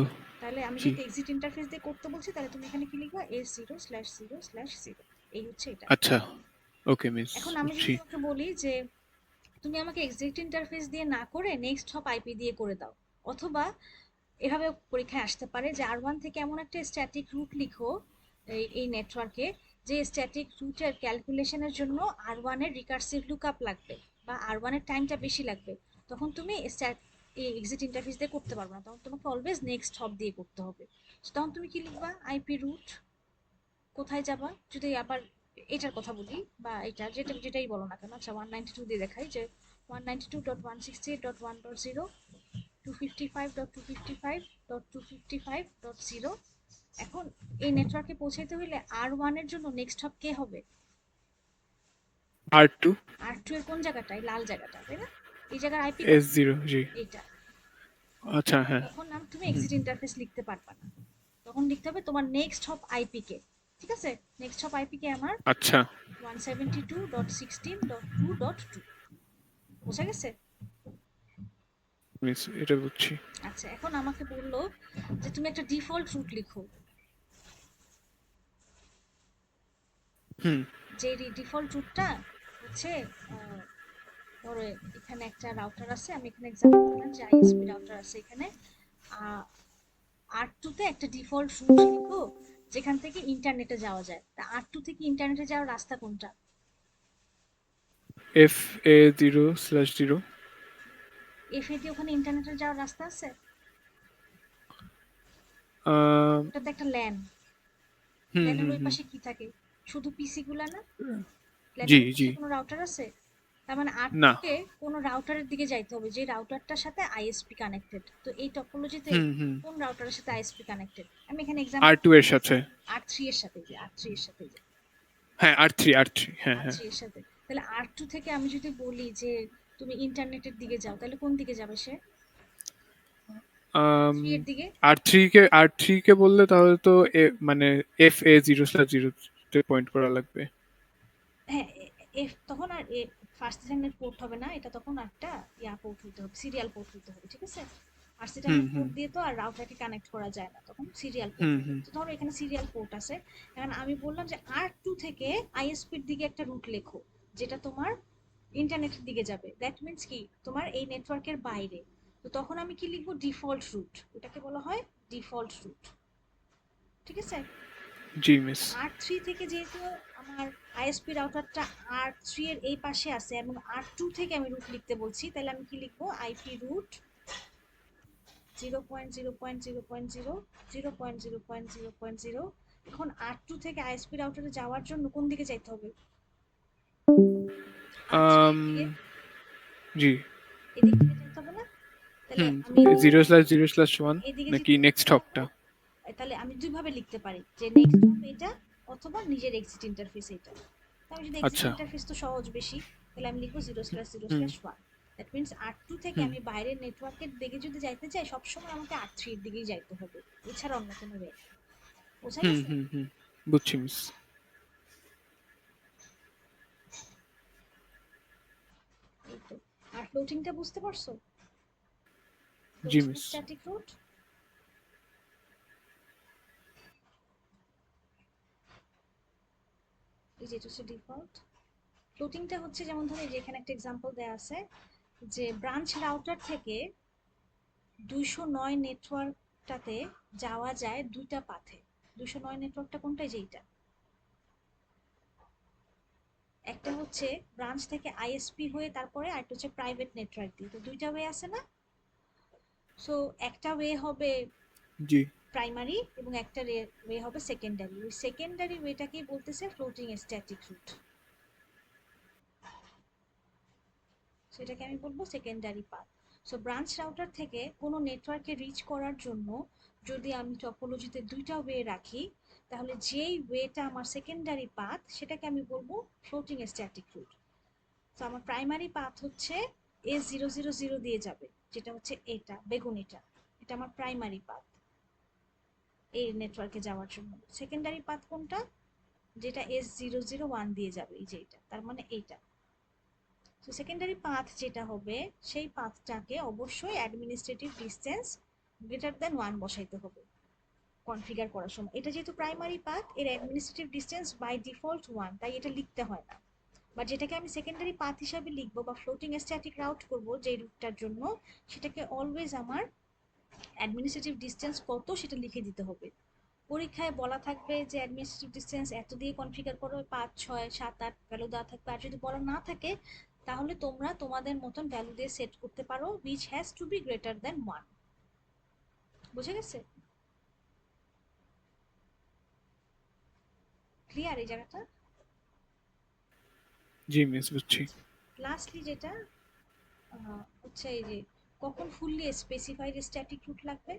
তাহলে আমি জি। যেহেতু এক্সিট ইন্টারফেস দিয়ে করতে বলছি, তাহলে তুমি এখানে কি লিখবা? S0/0/0। এই হচ্ছে এটা। আচ্ছা, ওকে মিস, এখন আমি যদি বুঝছি। তোমাকে বলি যে তুমি আমাকে এক্সিট ইন্টারফেস দিয়ে না করে নেক্সট হপ আইপি দিয়ে করে দাও, অথবা এভাবে পরীক্ষায় আসতে পারে যে R1 থেকে এমন একটা স্ট্যাটিক রুট লিখো এই নেটওয়ার্কে, যে স্ট্যাটিক রুটের ক্যালকুলেশনের জন্য R1 এর রিকার্সিভ লুকআপ লাগবে, বা R1 এর টাইমটা বেশি লাগবে। তখন তুমি এই এক্সিট ইন্টারফেস দিয়ে করতে পারবে না, তখন তোমাকে অলওয়েজ নেক্সট হপ দিয়ে করতে হবে। So তখন তুমি কি লিখবা? আইপি রুট, কোথায় যাবা, যদি আবার এটার কথা বলি, বা এটা যেটাই বলো না কেন, আচ্ছা 192 দিয়ে দেখাই যে 192.168.1.0, 255.255.255.0। এখন এই নেটওয়ার্কে পৌঁছাইতে হইলে R1 এর জন্য নেক্সট হব কে হবে? R2। R2 এর কোন জায়গাটা? এই লাল জায়গাটা, তাই না? এই জায়গার আইপি কত? S0। জি। এইটা। আচ্ছা, হ্যাঁ। তখন তুমি হুম। এক্সিট ইন্টারফেস লিখতে পারবা না, তখন লিখতে হবে তোমার নেক্সট হপ আইপি কে। ঠিক আছে, নেক্সট হপ আইপি কে আমার আচ্ছা 172.16.2.2। বোঝা গেছে? মিস, এটা বুঝছি। আচ্ছা, এখন আমাকে বললো যে তুমি একটা ডিফল্ট রুট লিখো, হুম। যে ডিফল্ট রুটটা হচ্ছে আহ, ধরো এখানে একটা রাউটার আছে, আমি এখানে এক্সাম্পল দিলাম যে আইএসপি রাউটার আছে এখানে, R2 তে একটা ডিফল্ট রুট লিখো যেখান থেকে ইন্টারনেটে যাওয়া যায়। তা R2 থেকে ইন্টারনেটে যাওয়ার রাস্তা কোনটা? FA0/0। এফএ দিয়ে ওখানে ইন্টারনেটে যাওয়ার রাস্তা আছে? আহ, ওটাতে একটা ল্যান, হুম ল্যানের হুম ওই হুম। পাশে কি থাকে? শুধু পিসি গুলা না? জি ল্যানের ওই জি। পাশে কোনো রাউটার আছে? তার মানে না। R2 কে কোনো রাউটারের দিকে যাইতে হবে, যে রাউটারটার সাথে আইএসপি কানেক্টেড। তো এই টপোলজিতে হুম হুম। কোন রাউটারের সাথে আইএসপি কানেক্টেড? আমি এখানে এক্সাম্পল R2 এর সাথে। R3 এর সাথে, যে R3 এর সাথে, যে হ্যাঁ, R3। হ্যাঁ হ্যাঁ। R3 এর সাথে। তাহলে R2 থেকে আমি যদি বলি যে তুমি ইন্টারনেটের দিকে যাও, তাহলে কোন দিকে যাবে সে? থ্রি এর দিকে। আর থ্রি কে বললে তাহলে তো মানে FA0/0 তে পয়েন্ট করা লাগবে। হ্যাঁ, এফ তখন আর ফার্স্ট সেকেন্ডের পোর্ট হবে না, এটা তখন একটা পোর্ট হইতে হবে, সিরিয়াল পোর্ট হইতে হবে। ঠিক আছে, আর হুম সেটানের হুম পোর্ট দিয়ে তো আর রাউটারকে কানেক্ট করা যায় না, তখন সিরিয়াল পোর্ট হুম হবে। হুম। তো ধরো এখানে সিরিয়াল পোর্ট আছে। এখন আমি বললাম যে R2 থেকে আইএসপির দিকে একটা রুট লেখো, যেটা তোমার ইন্টারনেটের দিকে যাবে। দ্যাট মিন্স কি, তোমার এই নেটওয়ার্কের বাইরে। তো তখন আমি কি লিখবো? ডিফল্ট রুট, ওটাকে বলা হয় ডিফল্ট রুট। ঠিক আছে। জি মিস। R3 থেকে যেহেতু আমার আইএসপি রাউটারটা R3 এর এই পাশে আছে, এবং R2 থেকে আমি রুট লিখতে বলছি, তাহলে আমি কি লিখবো? আইপি রুট 0.0.0.0 এখন R2 থেকে আইএসপি রাউটারে যাওয়ার জন্য কোন দিকে যাইতে হবে? R3 আম, এর দিকে, জি। এদিক থেকে যাইতে হবে না? তাহলে হুম। আমি 0/0/1 এদিকে নাকি যেতে নেক্সট যেতে হবে, হপটা? তাহলে আমি দুইভাবে লিখতে পারি যে নেক্সট হপ এটা অথবা নিজের এক্সিট ইন্টারফেস এটা। তো আমি যদি এক্সিট আচ্ছা। ইন্টারফেস তো সহজ বেশি, তাহলে আমি লিখবো zero slash zero hmm, slash one. That means R2 থেকে হুম, আমি বাইরের নেটওয়ার্কের দিকে যদি যাইতে চাই সবসময় আমাকে R3 এর দিকেই যাইতে হবে, এছাড়া অন্য কোনো ওয়ে। বোঝা হুম, গেছে? হুম, হুম। বুঝছি মিস। এই তো। আর ফ্লোটিংটা বুঝতে পারছো? জি ফ্লোটিং মিস। স্ট্যাটিক রুট, এই যেটা হচ্ছে ডিফল্ট। ফ্লোটিংটা হচ্ছে যেমন ধরো যে এখানে একটা এক্সাম্পল দেয়া আছে যে ব্রাঞ্চ রাউটার থেকে 209 নেটওয়ার্কটাতে যাওয়া যায় দুইটা পাথে। 209 নেটওয়ার্কটা কোনটা? যেইটা একটা হচ্ছে ব্রাঞ্চ থেকে আইএসপি হয়ে তারপরে আরেকটা হচ্ছে প্রাইভেট নেটওয়ার্ক দিয়ে, তো দুইটা ওয়ে আছে না? সো একটা ওয়ে হবে জি। প্রাইমারি এবং একটা ওয়ে হবে সেকেন্ডারি। ওই সেকেন্ডারি ওয়েটাকেই বলতেছে ফ্লোটিং স্ট্যাটিক রুট, সেটাকে আমি বলবো secondary path. So branch router থেকে কোনো নেটওয়ার্কে রিচ করার জন্য যদি আমি টপোলজিতে দুইটা ওয়ে রাখি, তাহলে যেই ওয়েটা আমার সেকেন্ডারি পাথ সেটাকে আমি বলবো ফ্লোটিং স্ট্যাটিক রুট। তো আমার প্রাইমারি পাথ হচ্ছে S000 দিয়ে যাবে, যেটা হচ্ছে এটা বেগুনিটা, এটা আমার প্রাইমারি পাথ এই নেটওয়ার্কে যাওয়ার জন্য। সেকেন্ডারি পাথ কোনটা? যেটা S001 দিয়ে যাবে, এই যে এটা, তার মানে এইটা। তো সেকেন্ডারি পাথ যেটা হবে সেই পাথটাকে অবশ্যই অ্যাডমিনিস্ট্রেটিভ ডিসটেন্স গ্রেটার দ্যান 1 বসাইতে হবে কনফিগার করার সময়। এটা যেহেতু প্রাইমারি পাথ, এর অ্যাডমিনিস্ট্রেটিভ ডিসটেন্স বাই ডিফল্ট 1, তাই এটা লিখতে হয় না। বা যেটাকে আমি সেকেন্ডারি পাথ হিসাবে লিখবো বা ফ্লোটিং স্ট্যাটিক রাউট করব যে রুটটার জন্য, সেটাকে অলওয়েজ আমার অ্যাডমিনিস্ট্রেটিভ ডিসটেন্স কত সেটা লিখে দিতে হবে। পরীক্ষায় বলা থাকবে যে অ্যাডমিনিস্ট্রেটিভ ডিসটেন্স এত দিয়ে কনফিগার করো, 5 6 7 8 ভ্যালু দেওয়া থাকবে। আর যদি বলা না থাকে তাহলে তোমরা তোমাদের মতন ভ্যালু দিয়ে সেট করতে পারো which has to be greater than 1। বুঝে গেছে? ক্লিয়ার এই জায়গাটা? জি মিস, বুঝছি। লাস্টলি যেটা হচ্ছে এই যে কখন ফুললি স্পেসিফাইড স্ট্যাটিক রুট লাগবে।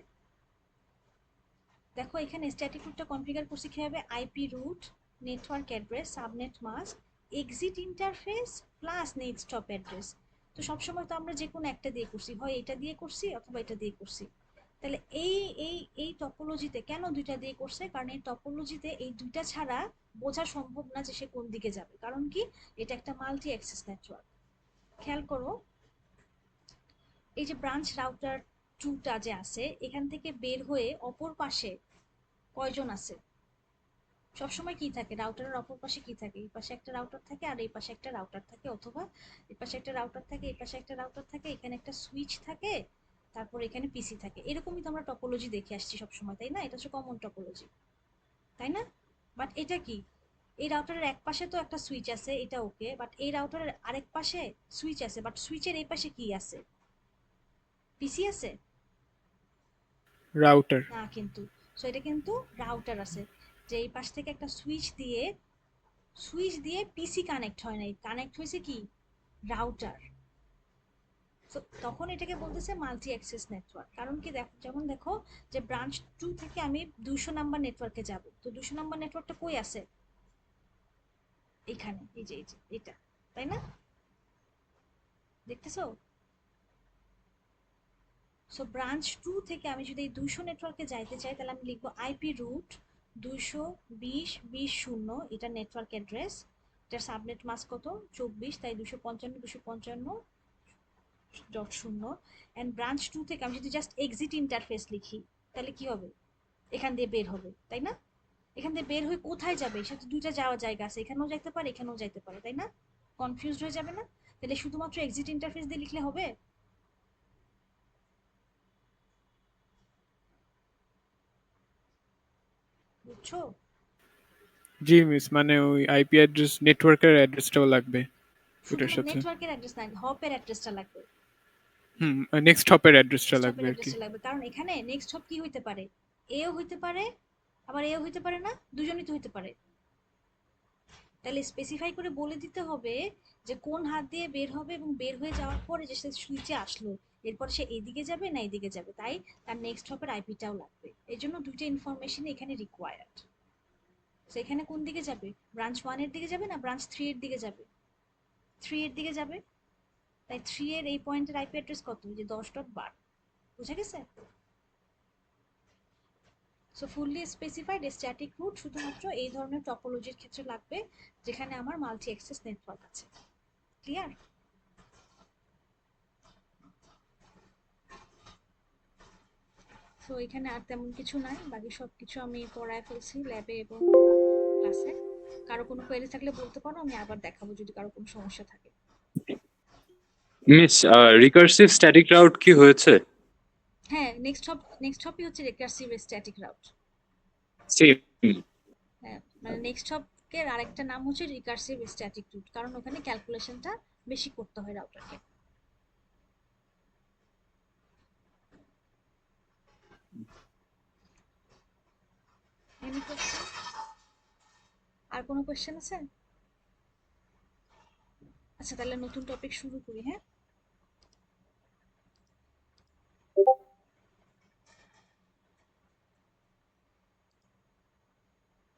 দেখো এখানে স্ট্যাটিক রুটটা কনফিগার করছি কিভাবে? IP route, network address, subnet mask, exit interface plus next stop address. তো সবসময় তো আমরা যে কোনো একটা দিয়ে করছি, হয় এটা দিয়ে করছি অথবা এটা দিয়ে করছি। তাহলে এই এই টপোলজিতে কেন দুইটা দিয়ে করছে? কারণ এই টপোলজিতে এই দুইটা ছাড়া বোঝা সম্ভব না যে সে কোন দিকে যাবে। কারণ কি? এটা একটা মাল্টি অ্যাক্সেস নেটওয়ার্ক। খেয়াল করো, এই যে ব্রাঞ্চ রাউটার টুটা যে আছে, এখান থেকে বের হয়ে অপর পাশে কয়জন আছে? সবসময় কি থাকে রাউটারের অপর পাশে? কি থাকে? এই পাশে একটা রাউটার থাকে আর এই পাশে একটা রাউটার থাকে, অথবা এই পাশে একটা রাউটার থাকে, এই পাশে একটা রাউটার থাকে, এখানে একটা সুইচ থাকে, তারপর এখানে পিসি থাকে। এরকমই তো আমরা টপোলজি দেখে আসছি সবসময়, তাই না? এটা হচ্ছে কমন টপোলজি, তাই না? বাট এটা কি? এই রাউটারের এক পাশে তো একটা সুইচ আছে, এটা ওকে, বাট এই রাউটারের আরেক পাশে সুইচ আছে, বাট সুইচের এই পাশে কি আছে? পিসি আছে রাউটার। না কিন্তু। সো এটা কিন্তু রাউটার আছে, যে এই পাশ থেকে একটা সুইচ দিয়ে পিসি কানেক্ট হয় নাই, কানেক্ট হয়েছে কি? রাউটার। তো তখন এটাকে বলতেছে মাল্টি অ্যাক্সেস নেটওয়ার্ক। কারণ কি? দেখো, যেমন দেখো যে ব্রাঞ্চ 2 থেকে আমি 200 নাম্বার নেটওয়ার্কে যাব, তো 200 নাম্বার নেটওয়ার্কটা কই আছে? এখানে, এই যে এটা, তাই না? দেখতেছো? সো ব্রাঞ্চ 2 থেকে আমি যদি এই 200 নেটওয়ার্কে যাইতে চাই, তাহলে আমি লিখবো আইপি রুট 220.20.0, এটা নেটওয়ার্ক অ্যাড্রেস, এটার সাবনেট মাস্ক কত? 24, তাই 255.255.0। অ্যান্ড ব্রাঞ্চ 2 থেকে আমি যদি জাস্ট এক্সিট ইন্টারফেস লিখি, তাহলে কি হবে? এখান দিয়ে বের হবে, তাই না? এখান দিয়ে বের হয়ে কোথায় যাবে? সে তো দুইটা যাওয়ার জায়গা আছে, এখানেও যাইতে পারে এখানেও যাইতে পারে, তাই না? কনফিউজড হয়ে যাবে না? তাহলে শুধুমাত্র এক্সিট ইন্টারফেস দিয়ে লিখলে হবে? বুঝছো? জি মিস, মানে ওই আইপি অ্যাড্রেস, নেটওয়ার্কের অ্যাড্রেসটাও লাগবে শুধু ওটার সাথে। নেটওয়ার্কের অ্যাড্রেস না, হপের অ্যাড্রেসটা লাগবে। হুম, নেক্সট হপের অ্যাড্রেসটা নেক্সট লাগবে হপের আর কি। অ্যাড্রেসটা লাগবে, কারণ এখানে নেক্সট হপ কি হইতে পারে? এও হইতে পারে, আবার এও হইতে পারে না, দুজনই তো হইতে পারে। তাহলে স্পেসিফাই করে বলে দিতে হবে যে কোন হাত দিয়ে বের হবে এবং বের হয়ে যাওয়ার পরে যে সে সুইচে আসলো, এরপর সে এদিকে যাবে না এদিকে যাবে, তাই তার নেক্সট হপের আইপিটাও লাগবে। এই জন্য দুইটা ইনফরমেশন এখানে রিকোয়ার্ড। সেখানে কোন দিকে যাবে, ব্রাঞ্চ 1 এর দিকে যাবে না ব্রাঞ্চ 3 এর দিকে যাবে? 3 এর দিকে যাবে, তাই 3 এর এই পয়েন্টের আইপি অ্যাড্রেস কত, যে 10.12। বুঝা গেছে? So fully specified static route শুধুমাত্র এই ধরনের টপোলজির ক্ষেত্রে লাগবে যেখানে আমার মাল্টি অ্যাক্সেস নেটওয়ার্ক আছে। ক্লিয়ার? সো এখানে আর তেমন কিছু নাই, বাকি সব কিছু আমি পড়ায় ফেলছি ল্যাবে এবং ক্লাসে। কারো কোনো কোয়েরি থাকলে বলতে পারো, আমি আবার দেখাবো যদি কারো কোনো সমস্যা থাকে। মিস, রিকার্সিভ স্ট্যাটিক রাউট কি হয়েছে? হ্যাঁ, নেক্সট হপই হচ্ছে রিকার্সিভ স্ট্যাটিক রাউট। সেম। হ্যাঁ, মানে নেক্সট হপের আরেকটা নাম হচ্ছে রিকার্সিভ স্ট্যাটিক রুট, কারণ ওখানে ক্যালকুলেশনটা বেশি করতে হয় রাউটারকে। Any question? আর কোনো কোয়েশ্চেন আছে? আচ্ছা, তাহলে নতুন টপিক শুরু করি। হ্যাঁ,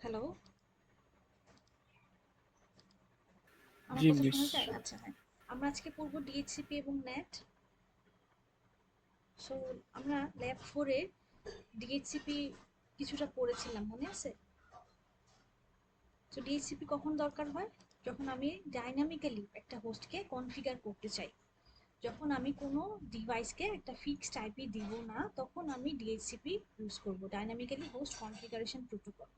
হ্যালো, আমার জি কথা মিস। শোনা যায়? আচ্ছা, হ্যাঁ। আমরা আজকে পড়বো ডিএইচসিপি এবং নেট। সো আমরা ল্যাব 4 এ ডিএইচসিপি কিছুটা পড়েছিলাম, মনে আছে? তো ডিএইচসিপি কখন দরকার হয়, যখন আমি ডাইনামিক্যালি একটা হোস্টকে কনফিগার করতে চাই। যখন আমি কোনো ডিভাইসকে একটা ফিক্সড আইপি দিব না, তখন আমি ডিএইচসিপি ইউজ করব, dynamically host configuration protocol.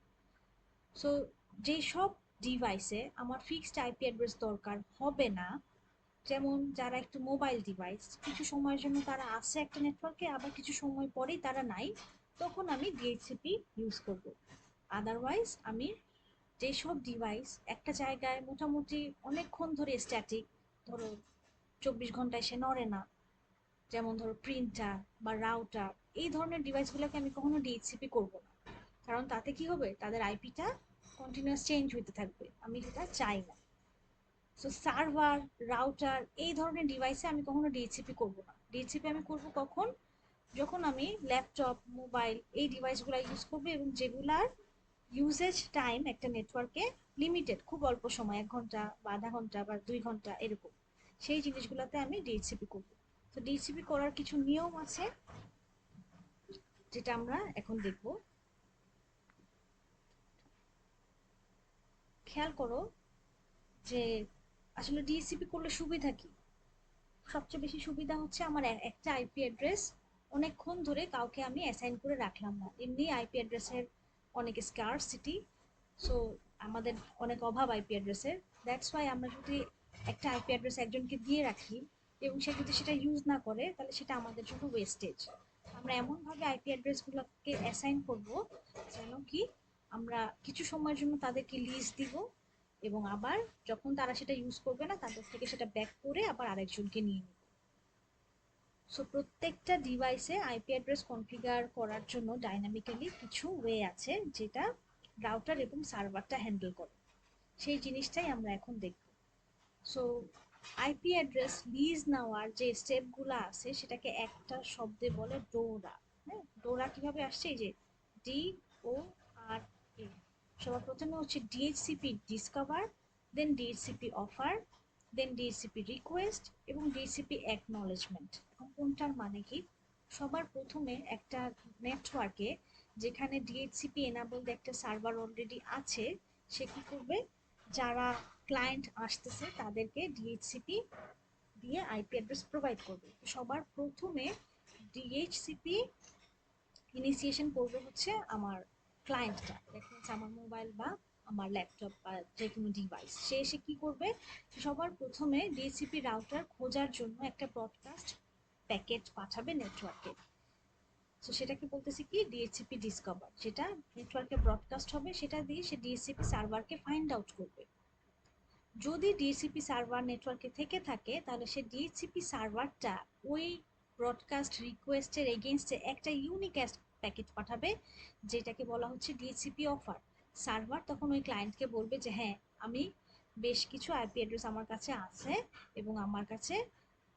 So যেই সব ডিভাইসে আমার ফিক্সড আইপি অ্যাড্রেস দরকার হবে না, যেমন যারা একটু মোবাইল ডিভাইস, কিছু সময়ের জন্য তারা আছে একটা নেটওয়ার্কে, আবার কিছু সময় পরেই তারা নাই, তখন আমি ডিএইচসিপি ইউজ করব। আদারওয়াইজ আমি যেসব ডিভাইস একটা জায়গায় মোটামুটি অনেকক্ষণ ধরে স্ট্যাটিক, ধরো 24 ঘন্টায় সে নড়ে না, যেমন ধরো প্রিন্টার বা রাউটার, এই ধরনের ডিভাইসগুলোকে আমি কখনো ডিএইচসিপি করব না, কারণ তাতে কি হবে, তাদের আইপিটা কন্টিনিউয়াস চেঞ্জ হতে থাকবে, আমি যেটা চাই না। সো সার্ভার, রাউটার, এই ধরনের ডিভাইসে আমি কখনো ডিএইচসিপি করব না। ডিএইচসিপি আমি করব কখন, যখন আমি ল্যাপটপ, মোবাইল এই ডিভাইসগুলো ইউজ করবো এবং যেগুলার ইউজেজ টাইম একটা নেটওয়ার্কে লিমিটেড, খুব অল্প সময়, 1 ঘন্টা বা আধা ঘন্টা বা 2 ঘন্টা এরকম, সেই জিনিসগুলোতে আমি ডিএইচসিপি করবো। তো ডিএইচসিপি করার কিছু নিয়ম আছে যেটা আমরা এখন দেখব। খেয়াল করো যে আসলে ডিএইচসিপি করলে সুবিধা কি। সবচেয়ে বেশি সুবিধা হচ্ছে আমার একটা আইপি অ্যাড্রেস অনেকক্ষণ ধরে কাউকে আমি অ্যাসাইন করে রাখলাম না, এমনি আইপি অ্যাড্রেসের অনেক স্কারসিটি। সো আমাদের অনেক অভাব আইপি অ্যাড্রেসের, দ্যাটস ওয়াই আমরা যদি একটা আইপি অ্যাড্রেস একজনকে দিয়ে রাখি এবং সে যদি সেটা ইউজ না করে, তাহলে সেটা আমাদের জন্য ওয়েস্টেজ। আমরা এমনভাবে আইপি অ্যাড্রেসগুলোকে অ্যাসাইন করব যেন কি আমরা কিছু সময়ের জন্য তাদেরকে লিজ দিব, এবং আবার যখন তারা সেটা ইউজ করবে না, তাদের থেকে সেটা ব্যাক করে আবার আরেকজনকে নিয়ে নিব। সো প্রত্যেকটা ডিভাইসে আইপি অ্যাড্রেস কনফিগার করার জন্য ডাইনামিক্যালি কিছু ওয়ে আছে যেটা রাউটার এবং সার্ভারটা হ্যান্ডেল করে, সেই জিনিসটাই আমরা এখন দেখব। সো আইপি অ্যাড্রেস লিজ নেওয়ার যে স্টেপগুলো আছে সেটাকে একটা শব্দে বলে ডোরা। হ্যাঁ, ডোরা কিভাবে আসছে, এই যে DORA। সবার প্রথমে হচ্ছে ডিএইচসিপি ডিসকভার, দেন ডিএইচসিপি অফার, দেন ডিএইচসিপি রিকোয়েস্ট এবং ডিএইচসিপি অ্যাকনলেজমেন্ট। এখন কোনটার মানে কি, সবার প্রথমে একটা নেটওয়ার্কে যেখানে ডিএইচসিপি এনাবলড একটা সার্ভার অলরেডি আছে, সে কি করবে, যারা ক্লায়েন্ট আসতেছে তাদেরকে ডিএইচসিপি দিয়ে আইপি অ্যাড্রেস প্রোভাইড করবে। সবার প্রথমে ডিএইচসিপি ইনিসিয়েশন করবে হচ্ছে আমার ক্লায়েন্টটা, দেখা আমার মোবাইল বা আমার ল্যাপটপ বা যে কোনো ডিভাইস, সে এসে কি করবে, সবার প্রথমে ডিএইচসিপি রাউটার খোঁজার জন্য একটা ব্রডকাস্ট প্যাকেট পাঠাবে নেটওয়ার্কে। তো সেটাকে বলতেছি কি ডিএইচসিপি ডিসকভার, যেটা নেটওয়ার্কে ব্রডকাস্ট হবে, সেটা দিয়ে সে ডিএইচসিপি সার্ভারকে ফাইন্ড আউট করবে। যদি ডিএইচসিপি সার্ভার নেটওয়ার্কে থেকে থাকে, তাহলে সে ডিএইচসিপি সার্ভারটা ওই ব্রডকাস্ট রিকোয়েস্টের এগেনস্টে একটা ইউনিক প্যাকেট পাঠাবে, যেটাকে বলা হচ্ছে ডিএইচসিপি অফার। সার্ভার তখন ওই ক্লায়েন্টকে বলবে যে হ্যাঁ, আমি বেশ কিছু আইপি অ্যাড্রেস আমার কাছে আছে এবং আমার কাছে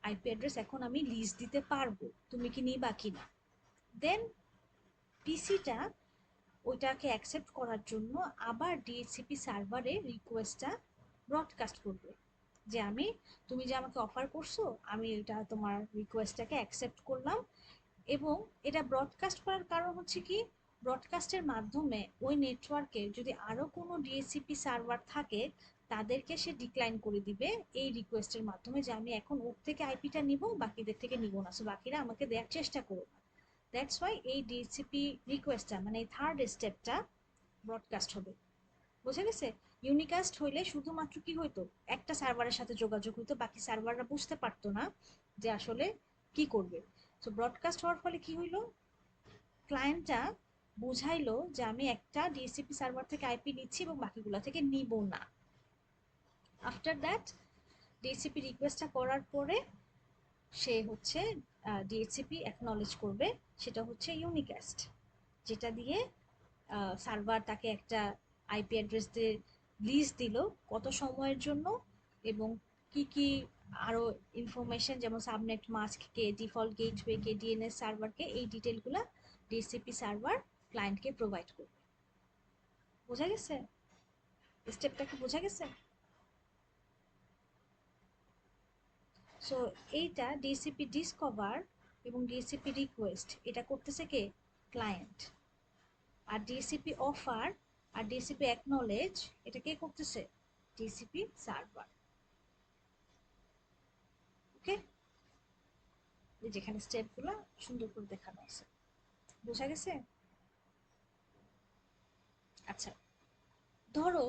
আইপি অ্যাড্রেস এখন আমি লিজ দিতে পারবো, তুমি কি নিবা কিনা। দেন পিসিটা ওইটাকে অ্যাকসেপ্ট করার জন্য আবার ডিএইচসিপি সার্ভারে রিকোয়েস্টটা ব্রডকাস্ট করবে যে আমি, তুমি যে আমাকে অফার করছো আমি এটা তোমার রিকোয়েস্টটাকে অ্যাকসেপ্ট করলাম। এবং এটা ব্রডকাস্ট করার কারণ হচ্ছে কি, ব্রডকাস্টের মাধ্যমে ওই নেটওয়ার্কে যদি আরও কোনো ডিএসসিপি সার্ভার থাকে তাদেরকে সে ডিক্লাইন করে দিবে এই রিকোয়েস্টের মাধ্যমে যে আমি এখন ওর থেকে আইপিটা নিব, বাকিদের থেকে নিব না, সো বাকিরা আমাকে দেওয়ার চেষ্টা করো না। দ্যাটস ওয়াই এই ডিএসসিপি রিকোয়েস্টটা মানে এই থার্ড স্টেপটা ব্রডকাস্ট হবে। বোঝা গেছে? ইউনিকাস্ট হইলে শুধুমাত্র কি হইতো, একটা সার্ভারের সাথে যোগাযোগ হইতো, বাকি সার্ভাররা বুঝতে পারতো না যে আসলে কি করবে। তো ব্রডকাস্ট হওয়ার ফলে কি হইলো, ক্লায়েন্টটা বুঝাইলো যে আমি একটা ডিএসসিপি সার্ভার থেকে আইপি নিচ্ছি এবং বাকিগুলো থেকে নিব না। আফটার দ্যাট ডিএসসিপি রিকোয়েস্টটা করার পরে সে হচ্ছে ডিএসসিপি অ্যাকনলেজ করবে, সেটা হচ্ছে ইউনিকাস্ট, যেটা দিয়ে সার্ভার তাকে একটা আইপি অ্যাড্রেস দিয়ে লিজ দিল কত সময়ের জন্য, এবং কি কি আরো ইনফরমেশন যেমন সাবনেট মাস্ক কে, ডিফল্ট গেটওয়ে কে, ডিএনএস সার্ভারকে, এই ডিটেলগুলো ডিসিপি সার্ভার ক্লায়েন্টকে প্রোভাইড করবে। বোঝা গেছে? স্টেপটা কি বোঝা গেছে? সো এইটা ডিসিপি ডিসকভার এবং ডিসিপি রিকোয়েস্ট এটা করতেছে কে, ক্লায়েন্ট। আর ডিসিপি অফার আর ডিসিপি অ্যাকনলেজ এটা কে করতেছে, ডিসিপি সার্ভার। ওকে, যেখানে স্টেপগুলো সুন্দর করে দেখানো আছে। বোঝা গেছে? আচ্ছা, ধরো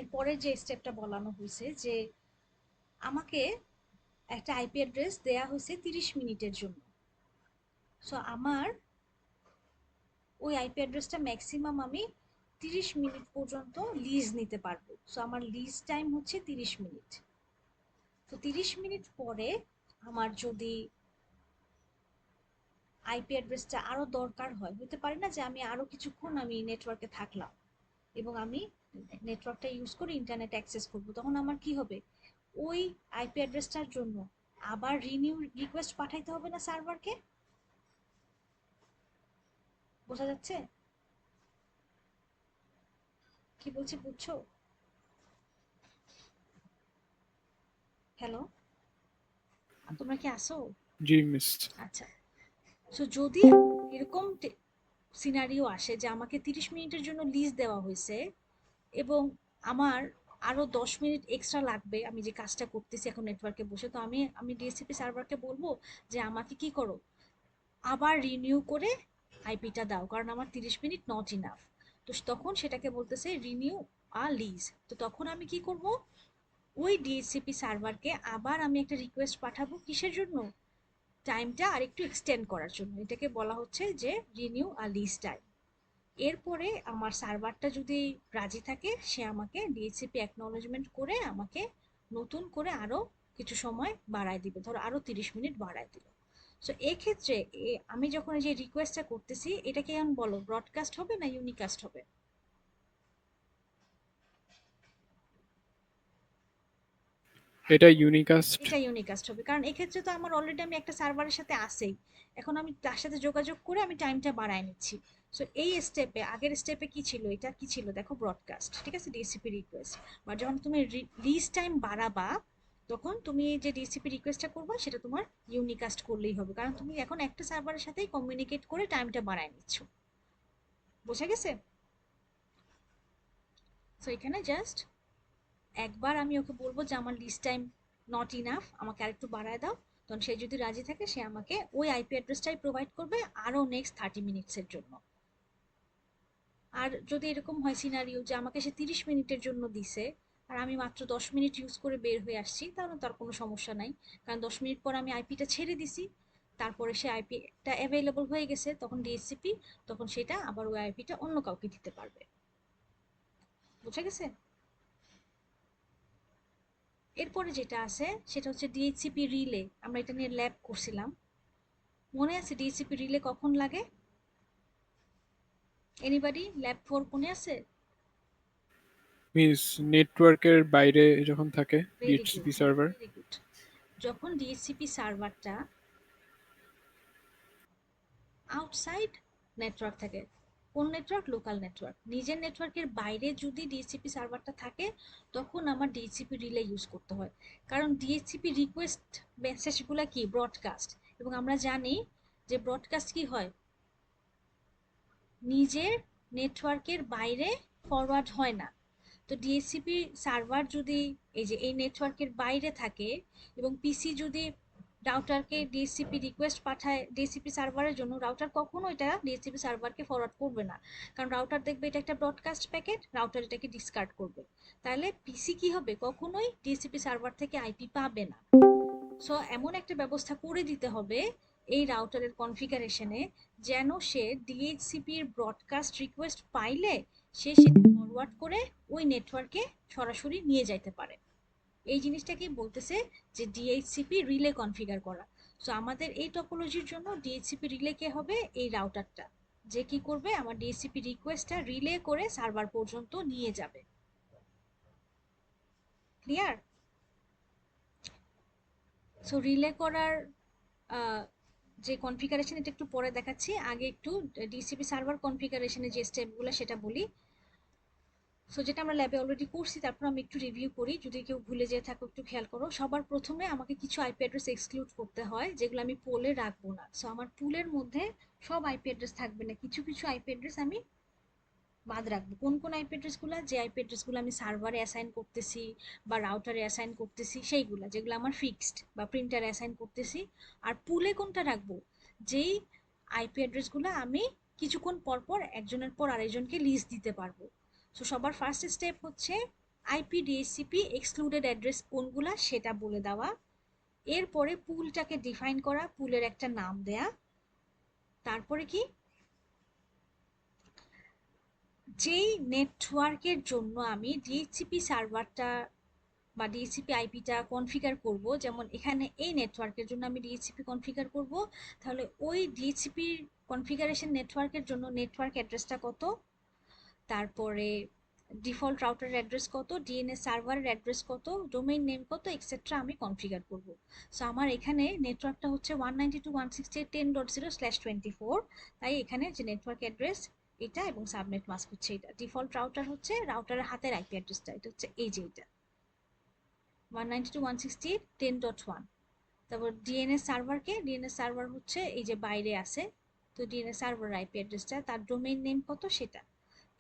এরপরে যে স্টেপটা বলানো হয়েছে যে আমাকে একটা আইপি অ্যাড্রেস দেয়া হয়েছে 30 মিনিটের জন্য। সো আমার ওই আইপি অ্যাড্রেসটা ম্যাক্সিমাম আমি 30 মিনিট পর্যন্ত লিজ নিতে পারবো। সো আমার লিজ টাইম হচ্ছে 30 মিনিট। তো 30 মিনিট পরে আমার যদি আইপি অ্যাড্রেসটা আরো দরকার হয়, হতে পারে না যে আমি আরো কিছুক্ষণ আমি নেটওয়ার্কে থাকলাম এবং আমি নেটওয়ার্কটা ইউজ করে ইন্টারনেট অ্যাক্সেস করবো, তখন আমার কি হবে, ওই আইপি অ্যাড্রেসটার জন্য আবার রিনিউ রিকোয়েস্ট পাঠাইতে হবে না সার্ভারকে। বোঝা যাচ্ছে কি বলছি, বুঝছো? হ্যালো, তোমরা কি আসো? জি মিস। আচ্ছা, সো যদি এরকম সিনারিও আসে যে আমাকে 30 মিনিটের জন্য লিজ দেওয়া হয়েছে এবং আমার আরো 10 মিনিট এক্সট্রা লাগবে আমি যে কাজটা করতেছি এখন নেটওয়ার্কে বসে, তো আমি আমি ডিএসসিপি সার্ভারকে বলবো যে আমাকে কি করো, আবার রিনিউ করে আইপিটা দাও, কারণ আমার 30 মিনিট নট ইনাফ। তো তখন সেটাকে বলতেছে রিনিউ আ লিজ। তো তখন আমি কি করব, ওই ডিএসসিপি সার্ভারকে আবার আমি একটা রিকোয়েস্ট পাঠাবো, কিসের জন্য, টাইমটা আরেকটু এক্সটেন্ড করার জন্য। এটাকে বলা হচ্ছে যে রিনিউ আ লিজ টাইম। এরপরে আমার সার্ভারটা যদি রাজি থাকে সে আমাকে ডিএইচসিপি অ্যাকনলেজমেন্ট করে আমাকে নতুন করে আরো কিছু সময় বাড়ায় দিবে, ধরো আরো 30 মিনিট বাড়ায় দিল। সো এক্ষেত্রে আমি যখন এই যে রিকোয়েস্টটা করতেছি এটা কি এখন বলো ব্রডকাস্ট হবে না ইউনিকাস্ট হবে? এটা ইউনিকাস্ট। এটা ইউনিকাস্ট হবে, কারণ এক্ষেত্রে তো আমার অলরেডি আমি একটা সার্ভারের সাথে আসেই, এখন আমি তার সাথে যোগাযোগ করে আমি টাইমটা বাড়ায় নিচ্ছি। সো এই স্টেপে, আগের স্টেপে কি ছিল, এটা কি ছিল দেখো, ব্রডকাস্ট, ঠিক আছে, ডিসিপি রিকোয়েস্ট। বা যখন তুমি লিজ টাইম বাড়াবা তখন তুমি যে ডিসিপি রিকোয়েস্টটা করবে সেটা তোমার ইউনিকাস্ট করলেই হবে, কারণ তুমি এখন একটা সার্ভারের সাথেই কমিউনিকেট করে টাইমটা বাড়ায় নিচ্ছ। বোঝা গেছে? সো এখানে জাস্ট একবার আমি ওকে বলবো যে আমার লিস্ট টাইম নট ইনাফ, আমাকে আরেকটু বাড়ায় দাও, তখন সে যদি রাজি থাকে সে আমাকে ওই আইপি অ্যাড্রেসটাই প্রোভাইড করবে আরো নেক্সট 30 মিনিটসের জন্য। আর যদি এরকম হয় সিনারিও যে আমাকে সে 30 মিনিটের জন্য দিছে আর আমি মাত্র 10 মিনিট ইউজ করে বের হয়ে আসছি, তাহলে তার কোনো সমস্যা নাই, কারণ 10 মিনিট পর আমি আইপিটা ছেড়ে দিছি, তারপরে সে আইপিটা অ্যাভেলেবল হয়ে গেছে, তখন ডিএসসিপি তখন সেটা আবার ওই আইপিটা অন্য কাউকে দিতে পারবে। বুঝা গেছে? এরপরে যেটা আছে সেটা হচ্ছে ডিএইচসিপি রিলে, আমরা এটা নিয়ে ল্যাব করছিলাম, মনে আছে ডিএইচসিপি রিলে কখন লাগে? এনিবডি ল্যাব 4 মনে আছে? মিস নেটওয়ার্কের বাইরে যখন থাকে very good, DHCP server. Very good. যখন ডিএইচসিপি সার্ভারটা আউটসাইড নেটওয়ার্ক থাকে, কোন নেটওয়ার্ক? Local network. নিজের নেটওয়ার্কের বাইরে যদি ডিএইচসিপি সার্ভারটা থাকে তখন আমার ডিএইচসিপি রিলে ইউজ করতে হয়, কারণ ডিএইচসিপি রিকোয়েস্ট মেসেজগুলো কি? ব্রডকাস্ট। এবং আমরা জানি যে ব্রডকাস্ট কি হয়? নিজের নেটওয়ার্কের বাইরে ফরওয়ার্ড হয় না। তো ডিএইচসিপি সার্ভার যদি এই নেটওয়ার্কের বাইরে থাকে এবং পিসি যদি রাউটারকে ডিএইচসিপি রিকোয়েস্ট পাঠায় ডিএইচসিপি সার্ভারের জন্য, রাউটার কখনো এটা ডিএইচসিপি সার্ভারকে ফরওয়ার্ড করবে না, কারণ রাউটার দেখবে এটা একটা ব্রডকাস্ট প্যাকেট, রাউটার এটাকে ডিসকার্ড করবে। তাহলে পিসি কি হবে? কখনোই ডিএইচসিপি সার্ভার থেকে আইপি পাবে না। সো এমন একটা ব্যবস্থা করে দিতে হবে এই রাউটারের কনফিগারেশনে, যেন সে ডিএইচসিপির ব্রডকাস্ট রিকোয়েস্ট পাইলে সে সেটা ফরওয়ার্ড করে ওই নেটওয়ার্কে সরাসরি নিয়ে যাইতে পারে। এই জিনিসটাকেই বলতেছে যে ডিএইচসিপি রিলে কনফিগার করা। সো আমাদের এই টপোলজির জন্য ডিএইচসিপি রিলে কে হবে? এই রাউটারটা, যে কি করবে? আমার ডিএইচসিপি রিকোয়েস্টটা রিলে করে সার্ভার পর্যন্ত নিয়ে যাবে। ক্লিয়ার? সো রিলে করার যে কনফিগারেশন, এটা একটু পরে দেখাচ্ছি, আগে একটু ডিসিপি সার্ভার কনফিগারেশনের যে স্টেপগুলো সেটা বলি। সো যেটা আমরা ল্যাবে অলরেডি করছি, তারপর আমি একটু রিভিউ করি, যদি কেউ ভুলে যেয়ে থাকো একটু খেয়াল করো। সবার প্রথমে আমাকে কিছু আইপি অ্যাড্রেস এক্সক্লুড করতে হয়, যেগুলো আমি পোলে রাখবো না। সো আমার পুলের মধ্যে সব আইপি অ্যাড্রেস থাকবে না, কিছু কিছু আইপি অ্যাড্রেস আমি বাদ রাখবো। কোন কোন আইপি অ্যাড্রেসগুলো? যে আইপি অ্যাড্রেসগুলো আমি সার্ভারে অ্যাসাইন করতেছি বা রাউটারে অ্যাসাইন করতেছি সেইগুলো, যেগুলো আমার ফিক্সড, বা প্রিন্টারে অ্যাসাইন করতেছি। আর পুলে কোনটা রাখবো? যেই আইপি অ্যাড্রেসগুলো আমি কিছুক্ষণ পর পর একজনের পর আরেকজনকে লিস্ট দিতে পারবো। সো সবার ফার্স্ট স্টেপ হচ্ছে আইপি ডিএসসিপি এক্সক্লুডেড অ্যাড্রেস কোনগুলা সেটা বলে দেওয়া, এরপরে পুলটাকে ডিফাইন করা, পুলের একটা নাম দেয়া, তারপরে কি? যেই নেটওয়ার্কের জন্য আমি ডিএইচসিপি সার্ভারটা বা ডিএইচসিপি আইপিটা কনফিগার করব, যেমন এখানে এই নেটওয়ার্কের জন্য আমি ডিএইচসিপি কনফিগার করব, তাহলে ওই ডিএইচসিপি কনফিগারেশন নেটওয়ার্কের জন্য নেটওয়ার্ক অ্যাড্রেসটা কত, তারপরে ডিফল্ট রাউটার অ্যাড্রেস কত, ডিএনএস সার্ভারের অ্যাড্রেস কত, ডোমেইন নেম কত, এক্সেট্রা আমি কনফিগার করব। সো আমার এখানে নেটওয়ার্কটা হচ্ছে 192.168.10/24, তাই এখানে যে নেটওয়ার্ক অ্যাড্রেস এটা এবং সাবনেট মাস্ক হচ্ছে এটা। ডিফল্ট রাউটার হচ্ছে রাউটারের হাতের আইপি অ্যাড্রেসটা, এটা হচ্ছে এই যে এটা 192.168.10.1। তারপর ডিএনএস সার্ভারকে, ডিএনএস সার্ভার হচ্ছে এই যে বাইরে আছে, তো ডিএনএস সার্ভার আইপি অ্যাড্রেসটা, তার ডোমেইন নেম কত সেটা।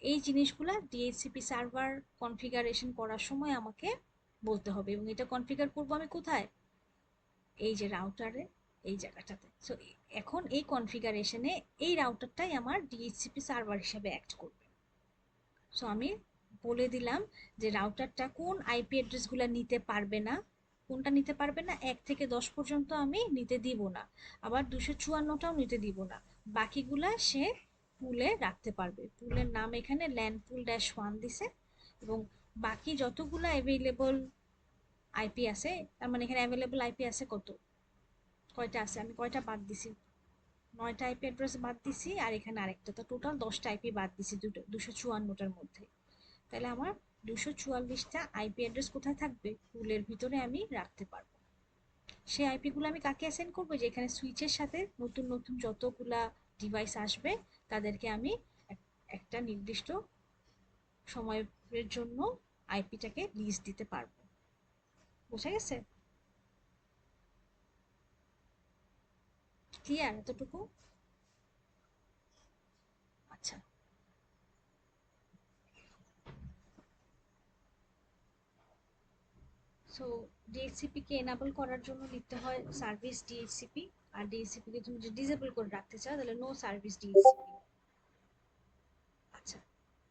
এই জিনিসগুলা ডিএইচসিপি সার্ভার কনফিগারেশন করার সময় আমাকে বলতে হবে, এবং এটা কনফিগার করবো আমি কোথায়? এই যে রাউটারে, এই জায়গাটাতে। সো এখন এই কনফিগারেশনে এই রাউটারটাই আমার ডিএইচসিপি সার্ভার হিসেবে অ্যাক্ট করবে। সো আমি বলে দিলাম যে রাউটারটা কোন আইপি অ্যাড্রেসগুলো নিতে পারবে না, কোনটা নিতে পারবে না, 1 থেকে 10 পর্যন্ত আমি নিতে দিব না, আবার 254টাও নিতে দিব না, বাকিগুলা সে পুলে রাখতে পারবে। পুলের নাম এখানে ল্যান পুল -1 দিছে, এবং বাকি যতগুলা অ্যাভেলেবল আইপি আছে, তার মানে এখানে অ্যাভেলেবল আইপি আছে কত, কয়টা আছে, আমি কয়টা বাদ দিছি? 9টা আইপি অ্যাড্রেস বাদ দিছি, আর এখানে আরেকটা, তো টোটাল 10টা আইপি বাদ দিছি 254টার মধ্যে। তাহলে আমার 244টা আইপি অ্যাড্রেস কোথায় থাকবে? পুলের ভিতরে আমি রাখতে পারবো। সেই আইপি গুলো আমি কাকে অ্যাসাইন করবো? যে এখানে সুইচের সাথে নতুন নতুন যতগুলা ডিভাইস আসবে তাদেরকে আমি একটা নির্দিষ্ট সময়ের জন্য আইপিটাকে লিস্ট দিতে পারবো। বোঝা গেছে? ক্লিয়ার এতটুকু? আচ্ছা, সো ডিএইচসিপি কে এনাবল করার জন্য লিখতে হয় সার্ভিস ডিএইচসিপি, আর ডিএইচসিপি কে তুমি যদি ডিসেবল করে রাখতে চাও তাহলে নো সার্ভিস ডিএইচসিপি। আচ্ছা,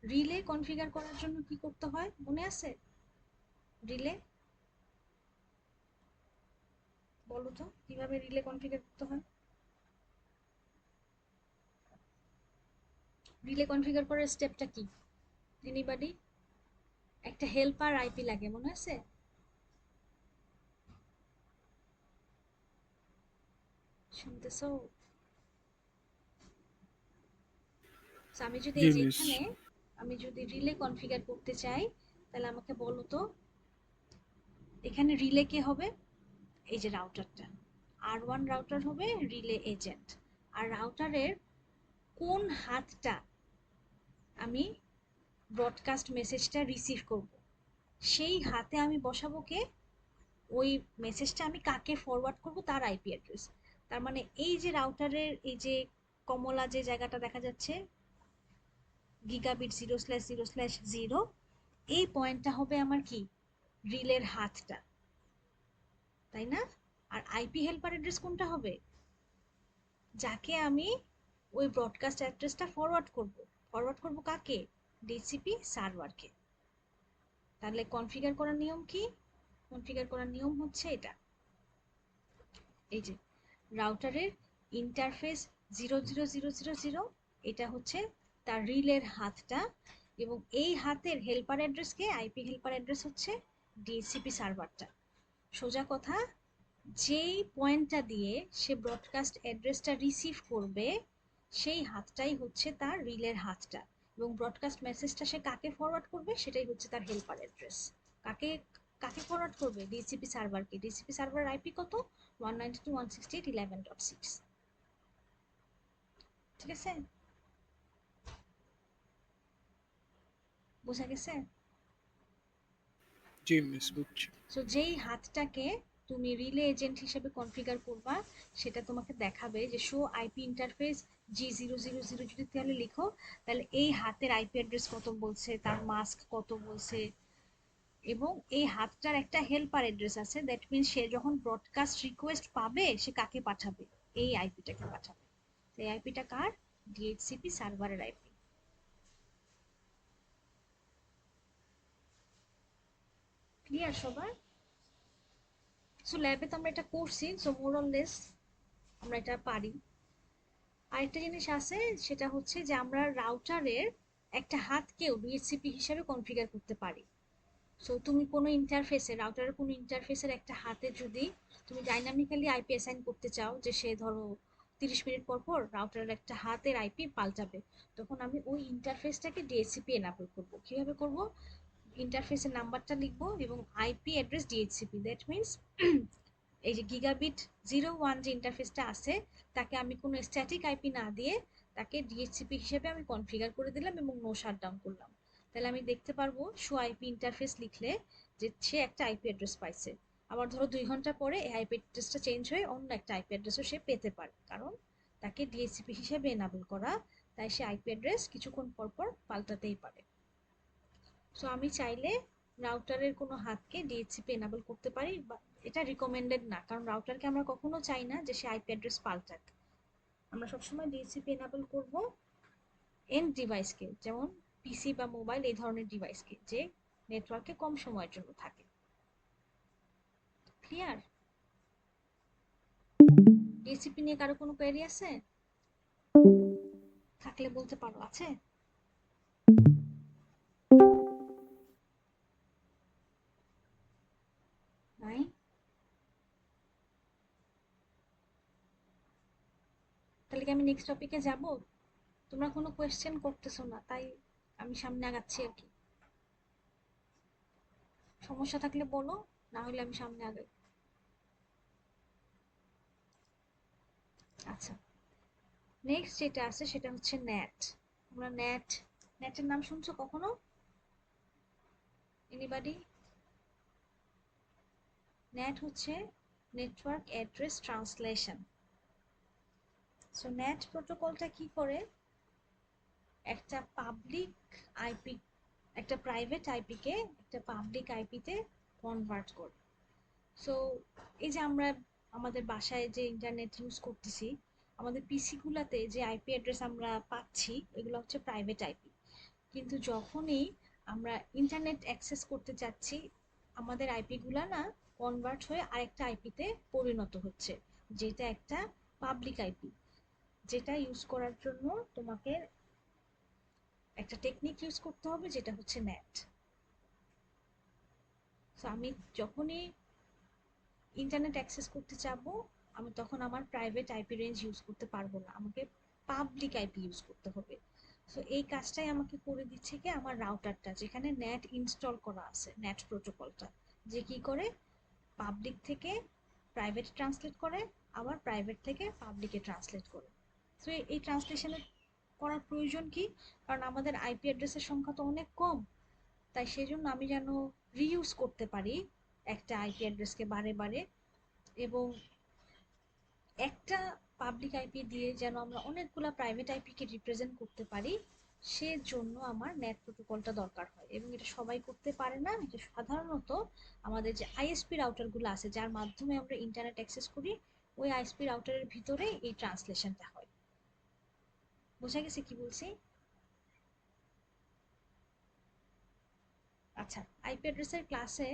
রিলে কনফিগার করার জন্য কি করতে হয় মনে আছে? রিলে, বলো তো কিভাবে রিলে কনফিগার করতে হয়? রিলে কনফিগার করার স্টেপটা কি? এনিবডি? একটা হেল্পার আইপি লাগে, মনে আছে? শুনতেছো? আমি যদি জি এই যে মিস। এখানে আমি যদি রিলে কনফিগার করতে চাই, তাহলে আমাকে বলো তো এখানে রিলে কে হবে? এই যে রাউটারটা, R1 রাউটার হবে রিলে এজেন্ট। আর রাউটারের কোন হাতটা আমি ব্রডকাস্ট মেসেজটা রিসিভ করব, সেই হাতে আমি বসাবো কে, ওই মেসেজটা আমি কাকে ফরওয়ার্ড করব তার আইপি অ্যাড্রেস। তার মানে এই যে রাউটারের এই যে কমলা যে জায়গাটা দেখা যাচ্ছে গিগাবিট 0/0/0, এই পয়েন্টটা হবে আমার কি, রিলের হাতটা, তাই না? আর আইপি হেল্পার অ্যাড্রেস কোনটা হবে, যাকে আমি ওই ব্রডকাস্ট অ্যাড্রেসটা ফরওয়ার্ড করব কাকে, ডিসিপি সার্ভারকে। তাহলে কনফিগার করার নিয়ম কি, কনফিগার করার নিয়ম হচ্ছে এটা, এই যে রাউটারের ইন্টারফেস 0/0/0/0, এটা হচ্ছে তার রিলের হাতটা, এবং এই হাতের হেল্পার অ্যাড্রেসকে আইপি হেল্পার অ্যাড্রেস হচ্ছে ডিএসসিপি সার্ভারটা। সোজা কথা, যেই পয়েন্টটা দিয়ে সে ব্রডকাস্ট অ্যাড্রেসটা রিসিভ করবে সেই হাতটাই হচ্ছে তার রিলের হাতটা, এবং ব্রডকাস্ট মেসেজটা সে কাকে ফরওয়ার্ড করবে সেটাই হচ্ছে তার হেল্পার অ্যাড্রেস। কাকে কাকে ফরওয়ার্ড করবে, ডিসিপি সার্ভারকে। ডিসিপি সার্ভার আইপি কত, 192.168.11.6, ঠিক আছে, বোঝা গেছে? জি মিস, বুঝছি। সো যেই হাতটাকে তুমি রিলে এজেন্ট হিসেবে কনফিগার করবা, সেটা তোমাকে দেখাবে যে শো আইপি ইন্টারফেস G000, যদি তাহলে লিখো, তাহলে এই হাতের আইপি অ্যাড্রেস কত বলছে, তার মাস্ক কত বলছে, এবং এই হাতটার একটা হেল্পার অ্যাড্রেস আছে, দ্যাট মিনস সে যখন ব্রডকাস্ট রিকোয়েস্ট পাবে সে কাকে পাঠাবে, এই আইপিটাকে পাঠাবে। এই আইপিটা কার, ডিএইচসিপি সার্ভারের আইপি। ক্লিয়ার সবার? সো ল্যাবে তো আমরা এটা করছি, সো মোর অর লেস আমরা এটা পারি। আরেকটা জিনিস আছে, সেটা হচ্ছে যে আমরা রাউটারের একটা হাতকেও ডিএইচসিপি হিসেবে কনফিগার করতে পারি। সো তুমি কোনো ইন্টারফেসে, রাউটারের কোনো ইন্টারফেসের একটা হাতে যদি তুমি ডাইনামিক্যালি আইপি অ্যাসাইন করতে চাও, যে সে ধরো 30 মিনিট পর পর রাউটারের একটা হাতের আইপি পাল্টাবে, তখন আমি ওই ইন্টারফেসটাকে ডিএইচসিপি এনাবল করব। কিভাবে করব, ইন্টারফেসের নাম্বারটা লিখবো এবং IP address DHCP, that means এই যে গিগাবিট 01 যে ইন্টারফেসটা আছে, তাকে আমি কোনো স্ট্যাটিক আইপি না দিয়ে তাকে ডিএইচসিপি হিসেবে আমি কনফিগার করে দিলাম এবং নো শাটডাউন করলাম। তাহলে আমি দেখতে পারবো শো আইপি ইন্টারফেস লিখলে যে সে একটা আইপি অ্যাড্রেস পাইছে। আবার ধরো 2 ঘন্টা পরে এই আইপি অ্যাড্রেসটা চেঞ্জ হয়ে অন্য একটা আইপি অ্যাড্রেসও সে পেতে পারে, কারণ তাকে ডিএইচসিপি হিসেবে এনাবল করা, তাই সে আইপি অ্যাড্রেস কিছুক্ষণ পর পর পাল্টাতেই পারে। সো আমি চাইলে রাউটারের কোনো হাতকে ডিএইচসিপি এনাবল করতে পারি, বা এটা রিকমেন্ডেড না, কারণ রাউটারকে আমরা কখনো চাই না যে সে আইপি অ্যাড্রেস পাল্টাক। আমরা সবসময় ডিএইচসিপি এনাবল করব এন্ড ডিভাইসকে, যেমন পিসি বা মোবাইল এই ধরনের ডিভাইসকে, যে নেটওয়ার্কে কম সময়ের জন্য থাকে। ক্লিয়ার? ডিএইচসিপি নিয়ে কারো কোনো কোয়েরি আছে? থাকলে বলতে পারো। আছে? নাই? তাহলে কি আমি নেক্সট টপিকে যাব? তোমরা কোনো কোয়েশ্চেন করতেছো না, তাই আমি সামনে আগাচ্ছি আর কি। সমস্যা থাকলে বলো, না হলে আমি সামনে আগাই। আচ্ছা, নেক্সট যেটা আছে সেটা হচ্ছে ন্যাট। আমরা নেটের নাম শুনছো কখনো? এনিবডি? ন্যাট হচ্ছে নেটওয়ার্ক অ্যাড্রেস ট্রান্সলেশন। সো ন্যাট প্রোটোকলটা কি করে, একটা পাবলিক আইপি, একটা প্রাইভেট আইপিকে একটা পাবলিক আইপিতে কনভার্ট করে। সো এই যে আমরা আমাদের বাসায় যে ইন্টারনেট ইউজ করতেছি, আমাদের পিসি গুলাতে যে আইপি অ্যাড্রেস আমরা পাচ্ছি এগুলো হচ্ছে প্রাইভেট আইপি, কিন্তু যখনই আমরা ইন্টারনেট অ্যাক্সেস করতে চাচ্ছি, আমাদের আইপি গুলা না কনভার্ট হয়ে আরেকটা আইপিতে পরিণত হচ্ছে, যেটা একটা পাবলিক আইপি। যেটা ইউজ করার জন্য তোমাকে একটা টেকনিক ইউজ করতে হবে, যেটা হচ্ছে ন্যাট। সো আমি যখনই ইন্টারনেট অ্যাক্সেস করতে চাবো, আমি তখন আমার প্রাইভেট আইপি রেঞ্জ ইউজ করতে পারবো না, আমাকে পাবলিক আইপি ইউজ করতে হবে। সো এই কাজটাই আমাকে করে দিচ্ছে কি আমার রাউটারটা, যেখানে ন্যাট ইনস্টল করা আছে, ন্যাট প্রোটোকলটা, যে কি করে পাবলিক থেকে প্রাইভেট ট্রান্সলেট করে, আবার প্রাইভেট থেকে পাবলিকে ট্রান্সলেট করে। তো এই ট্রান্সলেশনের করার প্রয়োজন কি? কারণ আমাদের আইপি অ্যাড্রেসের সংখ্যা তো অনেক কম, তাই সেজন্য আমি যেন রিইউজ করতে পারি একটা আইপি অ্যাড্রেসকে বারে বারে, এবং একটা পাবলিক আইপি দিয়ে যেন আমরা অনেকগুলা প্রাইভেট আইপিকে রিপ্রেজেন্ট করতে পারি, সেজন্য আমার নেট প্রোটোকলটা দরকার হয়। এবং এটা সবাই করতে পারে না, এটা সাধারণত আমাদের যে আইএসপি রাউটারগুলো আছে যার মাধ্যমে আমরা ইন্টারনেট অ্যাক্সেস করি, ওই আইএসপি রাউটারের ভিতরে এই ট্রান্সলেশনটা হয়। বোঝা গেছে কি বলছি? আচ্ছা, আইপি অ্যাড্রেসের ক্লাসে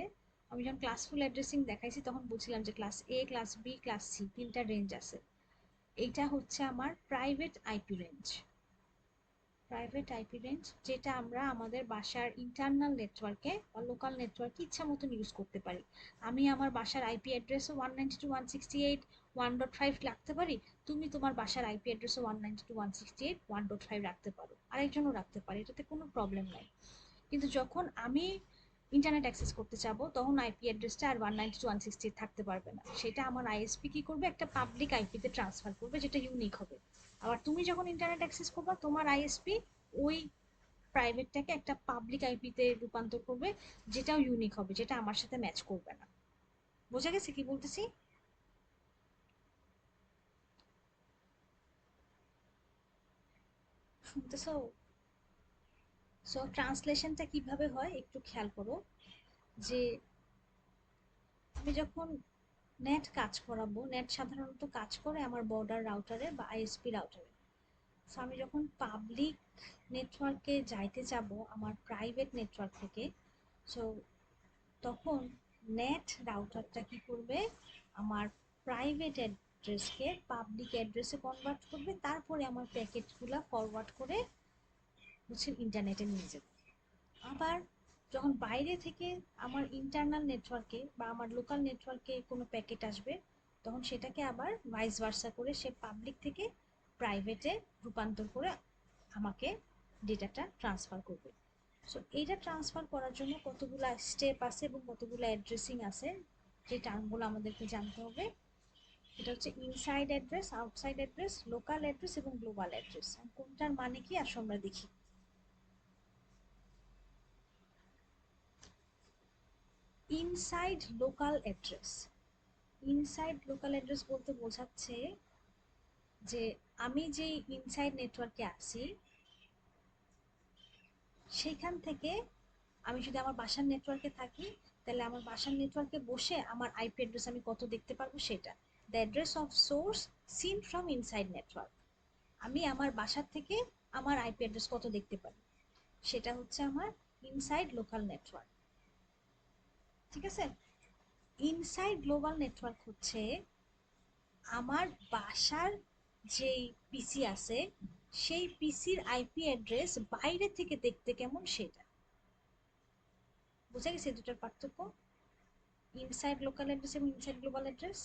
আমি যখন ক্লাসফুল অ্যাড্রেসিং দেখাইছি তখন বলছিলাম যে ক্লাস এ, ক্লাস বি, ক্লাস সি, তিনটা রেঞ্জ আছে। এইটা হচ্ছে আমার private IP range. Private IP range যেটা আমরা আমাদের বাসার ইন্টারনাল নেটওয়ার্কে বা লোকাল নেটওয়ার্কে ইচ্ছা মতন ইউজ করতে পারি। আমি আমার বাসার আইপি অ্যাড্রেসও 192.168.1.5 রাখতে পারি, তুমি তোমার বাসার আইপি অ্যাড্রেসও 192.168.1.5 রাখতে পারো, আরেকজনও রাখতে পারে, এটাতে কোনো প্রবলেম নাই। কিন্তু যখন আমি ইন্টারনেট অ্যাক্সেস করতে চাবো তখন আইপি অ্যাড্রেসটা আর 192.168 থাকতে পারবে না, সেটা আমার আইএসপি কি করবে, একটা পাবলিক আইপিতে ট্রান্সফার করবে যেটা ইউনিক হবে। আবার তুমি যখন ইন্টারনেট অ্যাক্সেস করবা তোমার আইএসপি ওই প্রাইভেটটাকে একটা পাবলিক আইপিতে রূপান্তর করবে, যেটাও ইউনিক হবে, যেটা আমার সাথে ম্যাচ করবে না। বোঝা গেছে কি বলতেছি? শুনতেছো? সো ট্রান্সলেশনটা কিভাবে হয় একটু খেয়াল করো, যে আমি যখন নেট কাজ করাবো, নেট সাধারণত কাজ করে আমার বর্ডার রাউটারে বা আইএসপি রাউটারে। সো আমি যখন পাবলিক নেটওয়ার্কে যাইতে যাব আমার প্রাইভেট নেটওয়ার্ক থেকে, সো তখন নেট রাউটারটা কি করবে, আমার প্রাইভেট অ্যাড্রেসকে পাবলিক অ্যাড্রেসে কনভার্ট করবে, তারপরে আমার প্যাকেটগুলো ফরওয়ার্ড করে হচ্ছে ইন্টারনেটে নিয়ে যাবে। আবার যখন বাইরে থেকে আমার ইন্টারনাল নেটওয়ার্কে বা আমার লোকাল নেটওয়ার্কে কোনো প্যাকেট আসবে, তখন সেটাকে আবার ভাইস ভার্সা করে সে পাবলিক থেকে প্রাইভেটে রূপান্তর করে আমাকে ডেটাটা ট্রান্সফার করবে। সো এইটা ট্রান্সফার করার জন্য কতগুলো স্টেপ আছে এবং কতগুলো অ্যাড্রেসিং আছে, যে টার্মগুলো আমাদেরকে জানতে হবে। এটা হচ্ছে inside address, outside address, local address এবং গ্লোবাল অ্যাড্রেস। কোনটার মানে কি আসলে আমরা দেখি। Inside local address, inside local address বলতে বোঝাচ্ছে যে আমি যে ইনসাইড নেটওয়ার্কে আছি সেখান থেকে, আমি যদি আমার বাসার নেটওয়ার্কে থাকি তাহলে আমার বাসার নেটওয়ার্কে বসে আমার আইপি অ্যাড্রেস আমি কত দেখতে পারবো, সেটা the address of source seen from inside network. আমি আমার বাসার থেকে আমার আইপি অ্যাড্রেস কত দেখতে পারি, সেটা হচ্ছে আমার ইনসাইড লোকাল নেটওয়ার্ক। ঠিক আছে? ইনসাইড গ্লোবাল নেটওয়ার্ক হচ্ছে আমার বাসার যেই পিসি আছে সেই পিসির আইপি অ্যাড্রেস বাইরে থেকে দেখতে কেমন সেটা। বুঝা গেছে দুটার পার্থক্য, ইনসাইড লোকাল অ্যাড্রেস এবং inside global address.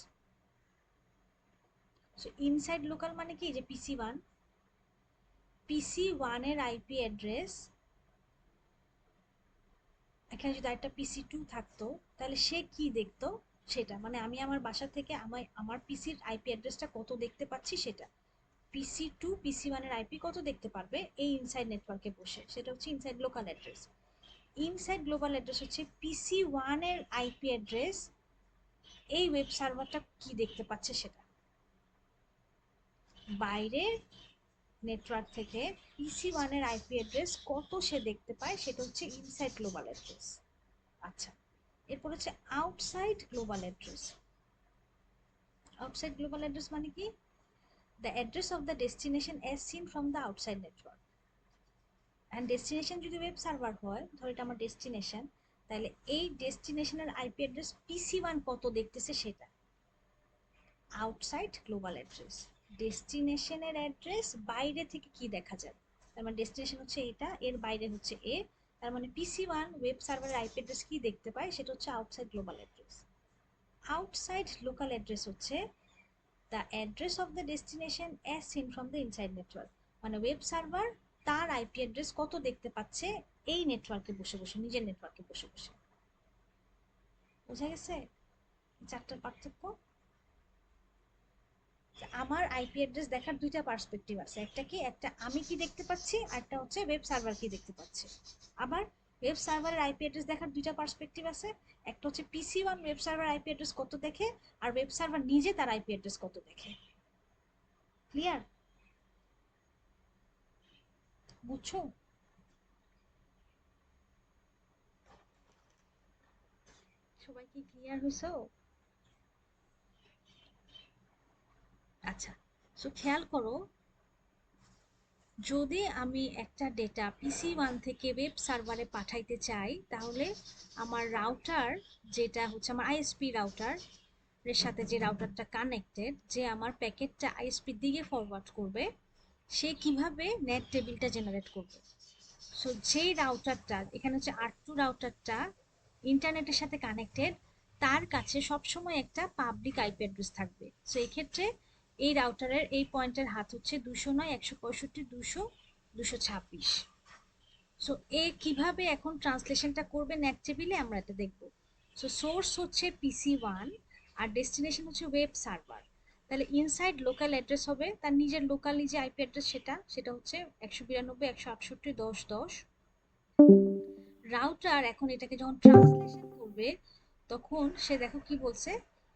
So inside local মানে কি, যে পিসি 1 এর আইপি অ্যাড্রেস, এখানে যদি একটা পিসি 2 থাকতো তাহলে সে কি দেখতো সেটা, মানে আমি আমার বাসা থেকে আমার পিসির আইপি অ্যাড্রেসটা কত দেখতে পাচ্ছি সেটা। পিসি 2 পিসি 1 এর আইপি কত দেখতে পারবে এই ইনসাইড নেটওয়ার্কে বসে, সেটা হচ্ছে inside local address. Inside global address হচ্ছে পিসি 1 এর আইপি অ্যাড্রেস এই ওয়েব সার্ভারটা কি দেখতে পাচ্ছে সেটা। বাইরের নেটওয়ার্ক থেকে পিসি 1 এর আইপি অ্যাড্রেস কত সে দেখতে পায় সেটা হচ্ছে ইনসাইড গ্লোবাল অ্যাড্রেস। আচ্ছা, এরপর হচ্ছে outside global address. Outside global address মানে কি, the address of the destination as seen from the outside network. And destination যদি ওয়েব সার্ভার হয়, ধর এটা আমার ডেস্টিনেশন, তাহলে এই ডেস্টিনেশনের আইপি অ্যাড্রেস পিসি 1 কত দেখতেছে সেটা। আউটসাইড গ্লোবাল অ্যাড্রেস, ডেস্টিনেশনের অ্যাড্রেস বাইরে থেকে কি দেখা যায়, তার মানে ডেস্টিনেশন হচ্ছে এটা, এর বাইরে হচ্ছে এ, তার মানে পিসি 1 ওয়েব সার্ভারের আইপি অ্যাড্রেস কি দেখতে পায় সেটা হচ্ছে outside global address. Outside local address হচ্ছে the address of the destination as seen from the inside network, মানে ওয়েব সার্ভার তার আইপি অ্যাড্রেস কত দেখতে পাচ্ছে এই নেটওয়ার্কে বসে বসে, নিজের নেটওয়ার্কে বসে বসে। বোঝা গেছে চারটার পার্থক্য? আমার আইপি অ্যাড্রেস দেখার দুইটা পার্সপেক্টিভ আছে, একটা কি, একটা আমি কি দেখতে পাচ্ছি, আর একটা হচ্ছে ওয়েব সার্ভার কি দেখতে পাচ্ছে। আবার ওয়েব সার্ভারের আইপি অ্যাড্রেস দেখার দুইটা পার্সপেক্টিভ আছে, একটা হচ্ছে PC one web server IP address কত দেখে, আর ওয়েব সার্ভার নিজে তার আইপি অ্যাড্রেস কত দেখে। ক্লিয়ার? বুঝছো? সবাই কি ক্লিয়ার হয়েছো? আচ্ছা, সো খেয়াল করো, যদি আমি একটা ডেটা পিসি ওয়ান থেকে ওয়েব সার্ভারে পাঠাইতে চাই, তাহলে আমার রাউটার, যেটা হচ্ছে আমার আইএসপি রাউটার এর সাথে যে রাউটারটা কানেক্টেড, যে আমার প্যাকেটটা আইএসপির দিকে ফরওয়ার্ড করবে, সে কিভাবে নেট টেবিলটা জেনারেট করবে। সো যেই রাউটারটা এখানে হচ্ছে R2 রাউটারটা ইন্টারনেটের সাথে কানেক্টেড, তার কাছে সবসময় একটা পাবলিক আইপি অ্যাড্রেস থাকবে। সো এই ক্ষেত্রে এই রাউটারের এই পয়েন্টের হাত হচ্ছে 209.165.226। সো এ কিভাবে এখন ট্রান্সলেশনটা করবে নেট টেবিলে আমরা এটা দেখব। সো সোর্স হচ্ছে পিসি ওয়ান আর ডেস্টিনেশন হচ্ছে ওয়েব সার্ভার। তাহলে ইনসাইড লোকাল অ্যাড্রেস হবে তার নিজের লোকালি যে আইপি অ্যাড্রেস, সেটা হচ্ছে 192.168.10.10। রাউটার এখন এটাকে যখন ট্রান্সলেশন করবে, তখন সে দেখো কি বলছে,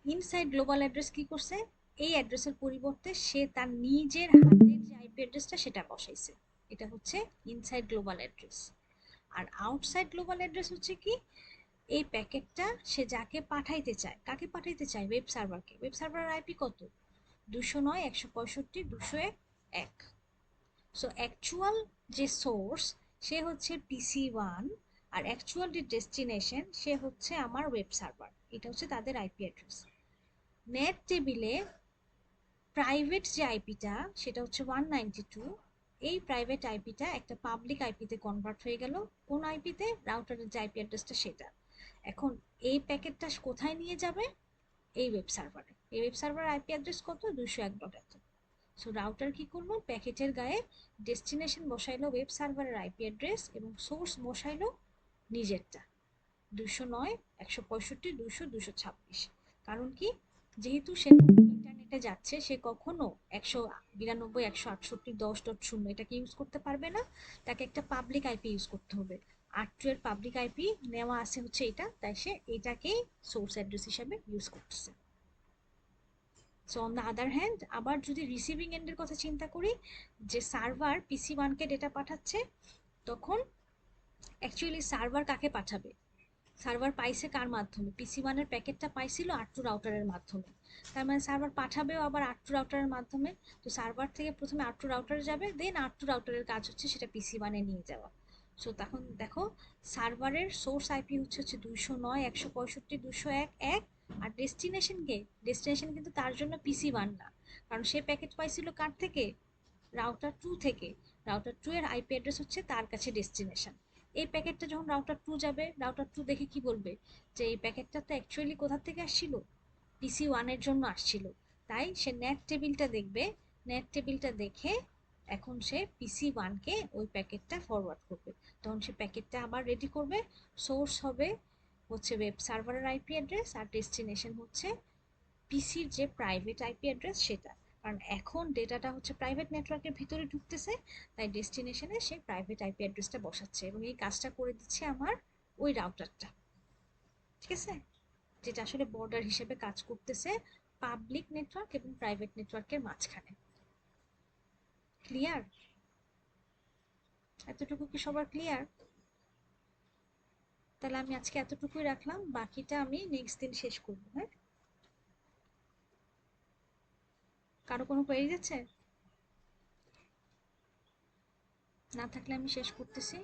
ইনসাইড গ্লোবাল অ্যাড্রেস কি করছে, এই অ্যাড্রেসের পরিবর্তে সে তার নিজের হাতের যে আইপি অ্যাড্রেসটা সেটা বসাইছে। এটা হচ্ছে ইনসাইড গ্লোবাল অ্যাড্রেস। আর আউটসাইড গ্লোবাল অ্যাড্রেস হচ্ছে কি, এই প্যাকেটটা সে যাকে পাঠাইতে চায়, কাকে পাঠাইতে চায়, ওয়েব সার্ভারকে। ওয়েব সার্ভারের আইপি কত, 209.165.201। সো অ্যাকচুয়াল যে সোর্স সে হচ্ছে পিসি ওয়ান, আর অ্যাকচুয়াল যে ডেস্টিনেশন সে হচ্ছে আমার ওয়েব সার্ভার। এটা হচ্ছে তাদের আইপি অ্যাড্রেস। নেট টেবিলে প্রাইভেট যে আইপিটা সেটা হচ্ছে 192, এই প্রাইভেট আইপিটা একটা পাবলিক আইপিতে কনভার্ট হয়ে গেল। কোন আইপিতে, রাউটারের যে আইপি অ্যাড্রেসটা সেটা। এখন এই প্যাকেটটা কোথায় নিয়ে যাবে, এই ওয়েব সার্ভারে। এই ওয়েব সার্ভার আইপি অ্যাড্রেস কত, 201.1। সো রাউটার কি করলো, প্যাকেটের গায়ে ডেস্টিনেশন বসাইলো ওয়েব সার্ভারের আইপি অ্যাড্রেস, এবং সোর্স বসাইলো নিজেরটা 209.165.200.226। কারণ কি, যেহেতু সে ইন্টারনেটে যাচ্ছে, সে কখনো 192.168.10.0 এটাকে ইউজ করতে পারবে না, তাকে একটা পাবলিক আইপি ইউজ করতে হবে। R2 এর পাবলিক আইপি নেওয়া আছে হচ্ছে এটা, তাই সে এটাকেই সোর্স অ্যাড্রেস হিসাবে ইউজ করতেছে। So on the other hand, আবার যদি রিসিভিং এন্ডের কথা চিন্তা করি, যে সার্ভার পিসি ওয়ানকে ডেটা পাঠাচ্ছে, তখন অ্যাকচুয়ালি সার্ভার কাকে পাঠাবে, সার্ভার পাইছে কার মাধ্যমে, পিসি ওয়ানের প্যাকেটটা পাইছিল R2 রাউটারের মাধ্যমে। তার মানে সার্ভার পাঠাবেও আবার R2 রাউটারের মাধ্যমে। তো সার্ভার থেকে প্রথমে R2 রাউটারে যাবে, দেন R2 রাউটারের কাজ হচ্ছে সেটা পিসি ওয়ানে নিয়ে যাওয়া। সো তখন দেখো, সার্ভারের সোর্স আইপি হচ্ছে 209.165.201, আর ডেস্টিনেশন কিন্তু তার জন্য পিসি ওয়ান না, কারণ সে প্যাকেট পাইছিল কার থেকে, রাউটার টু থেকে। রাউটার টু এর আইপি অ্যাড্রেস হচ্ছে তার কাছে ডেস্টিনেশন। এই প্যাকেটটা যখন রাউটার টু যাবে, রাউটার টু দেখে কি বলবে, যে এই প্যাকেটটা তো অ্যাকচুয়ালি কোথা থেকে আসছিল, পিসি ওয়ানের জন্য আসছিল। তাই সে নেট টেবিলটা দেখবে, নেট টেবিলটা দেখে এখন সে পিসি ওয়ানকে ওই প্যাকেটটা ফরওয়ার্ড করবে। তখন সে প্যাকেটটা আবার রেডি করবে। সোর্স হবে হচ্ছে ওয়েব সার্ভারের আইপি অ্যাড্রেস, আর ডেস্টিনেশন হচ্ছে পিসির যে প্রাইভেট আইপি অ্যাড্রেস সেটা। কারণ এখন ডেটাটা হচ্ছে প্রাইভেট নেটওয়ার্কের ভিতরে ঢুকতেছে, তাই ডেস্টিনেশনে সেই প্রাইভেট আইপি অ্যাড্রেসটা বসাচ্ছে, এবং এই কাজটা করে দিচ্ছে আমার ওই রাউটারটা। ঠিক আছে, যেটা আসলে বর্ডার হিসেবে কাজ করতেছে পাবলিক নেটওয়ার্ক এবং প্রাইভেট নেটওয়ার্কের মাঝখানে। ক্লিয়ার? এতটুকু কি সবার ক্লিয়ার? তাহলে আমি আজকে এতটুকুই রাখলাম, বাকিটা আমি নেক্সট দিন শেষ করবো। হ্যাঁ, কারো কোনো কোয়েরি আছে? না থাকলে আমি শেষ করতেছি।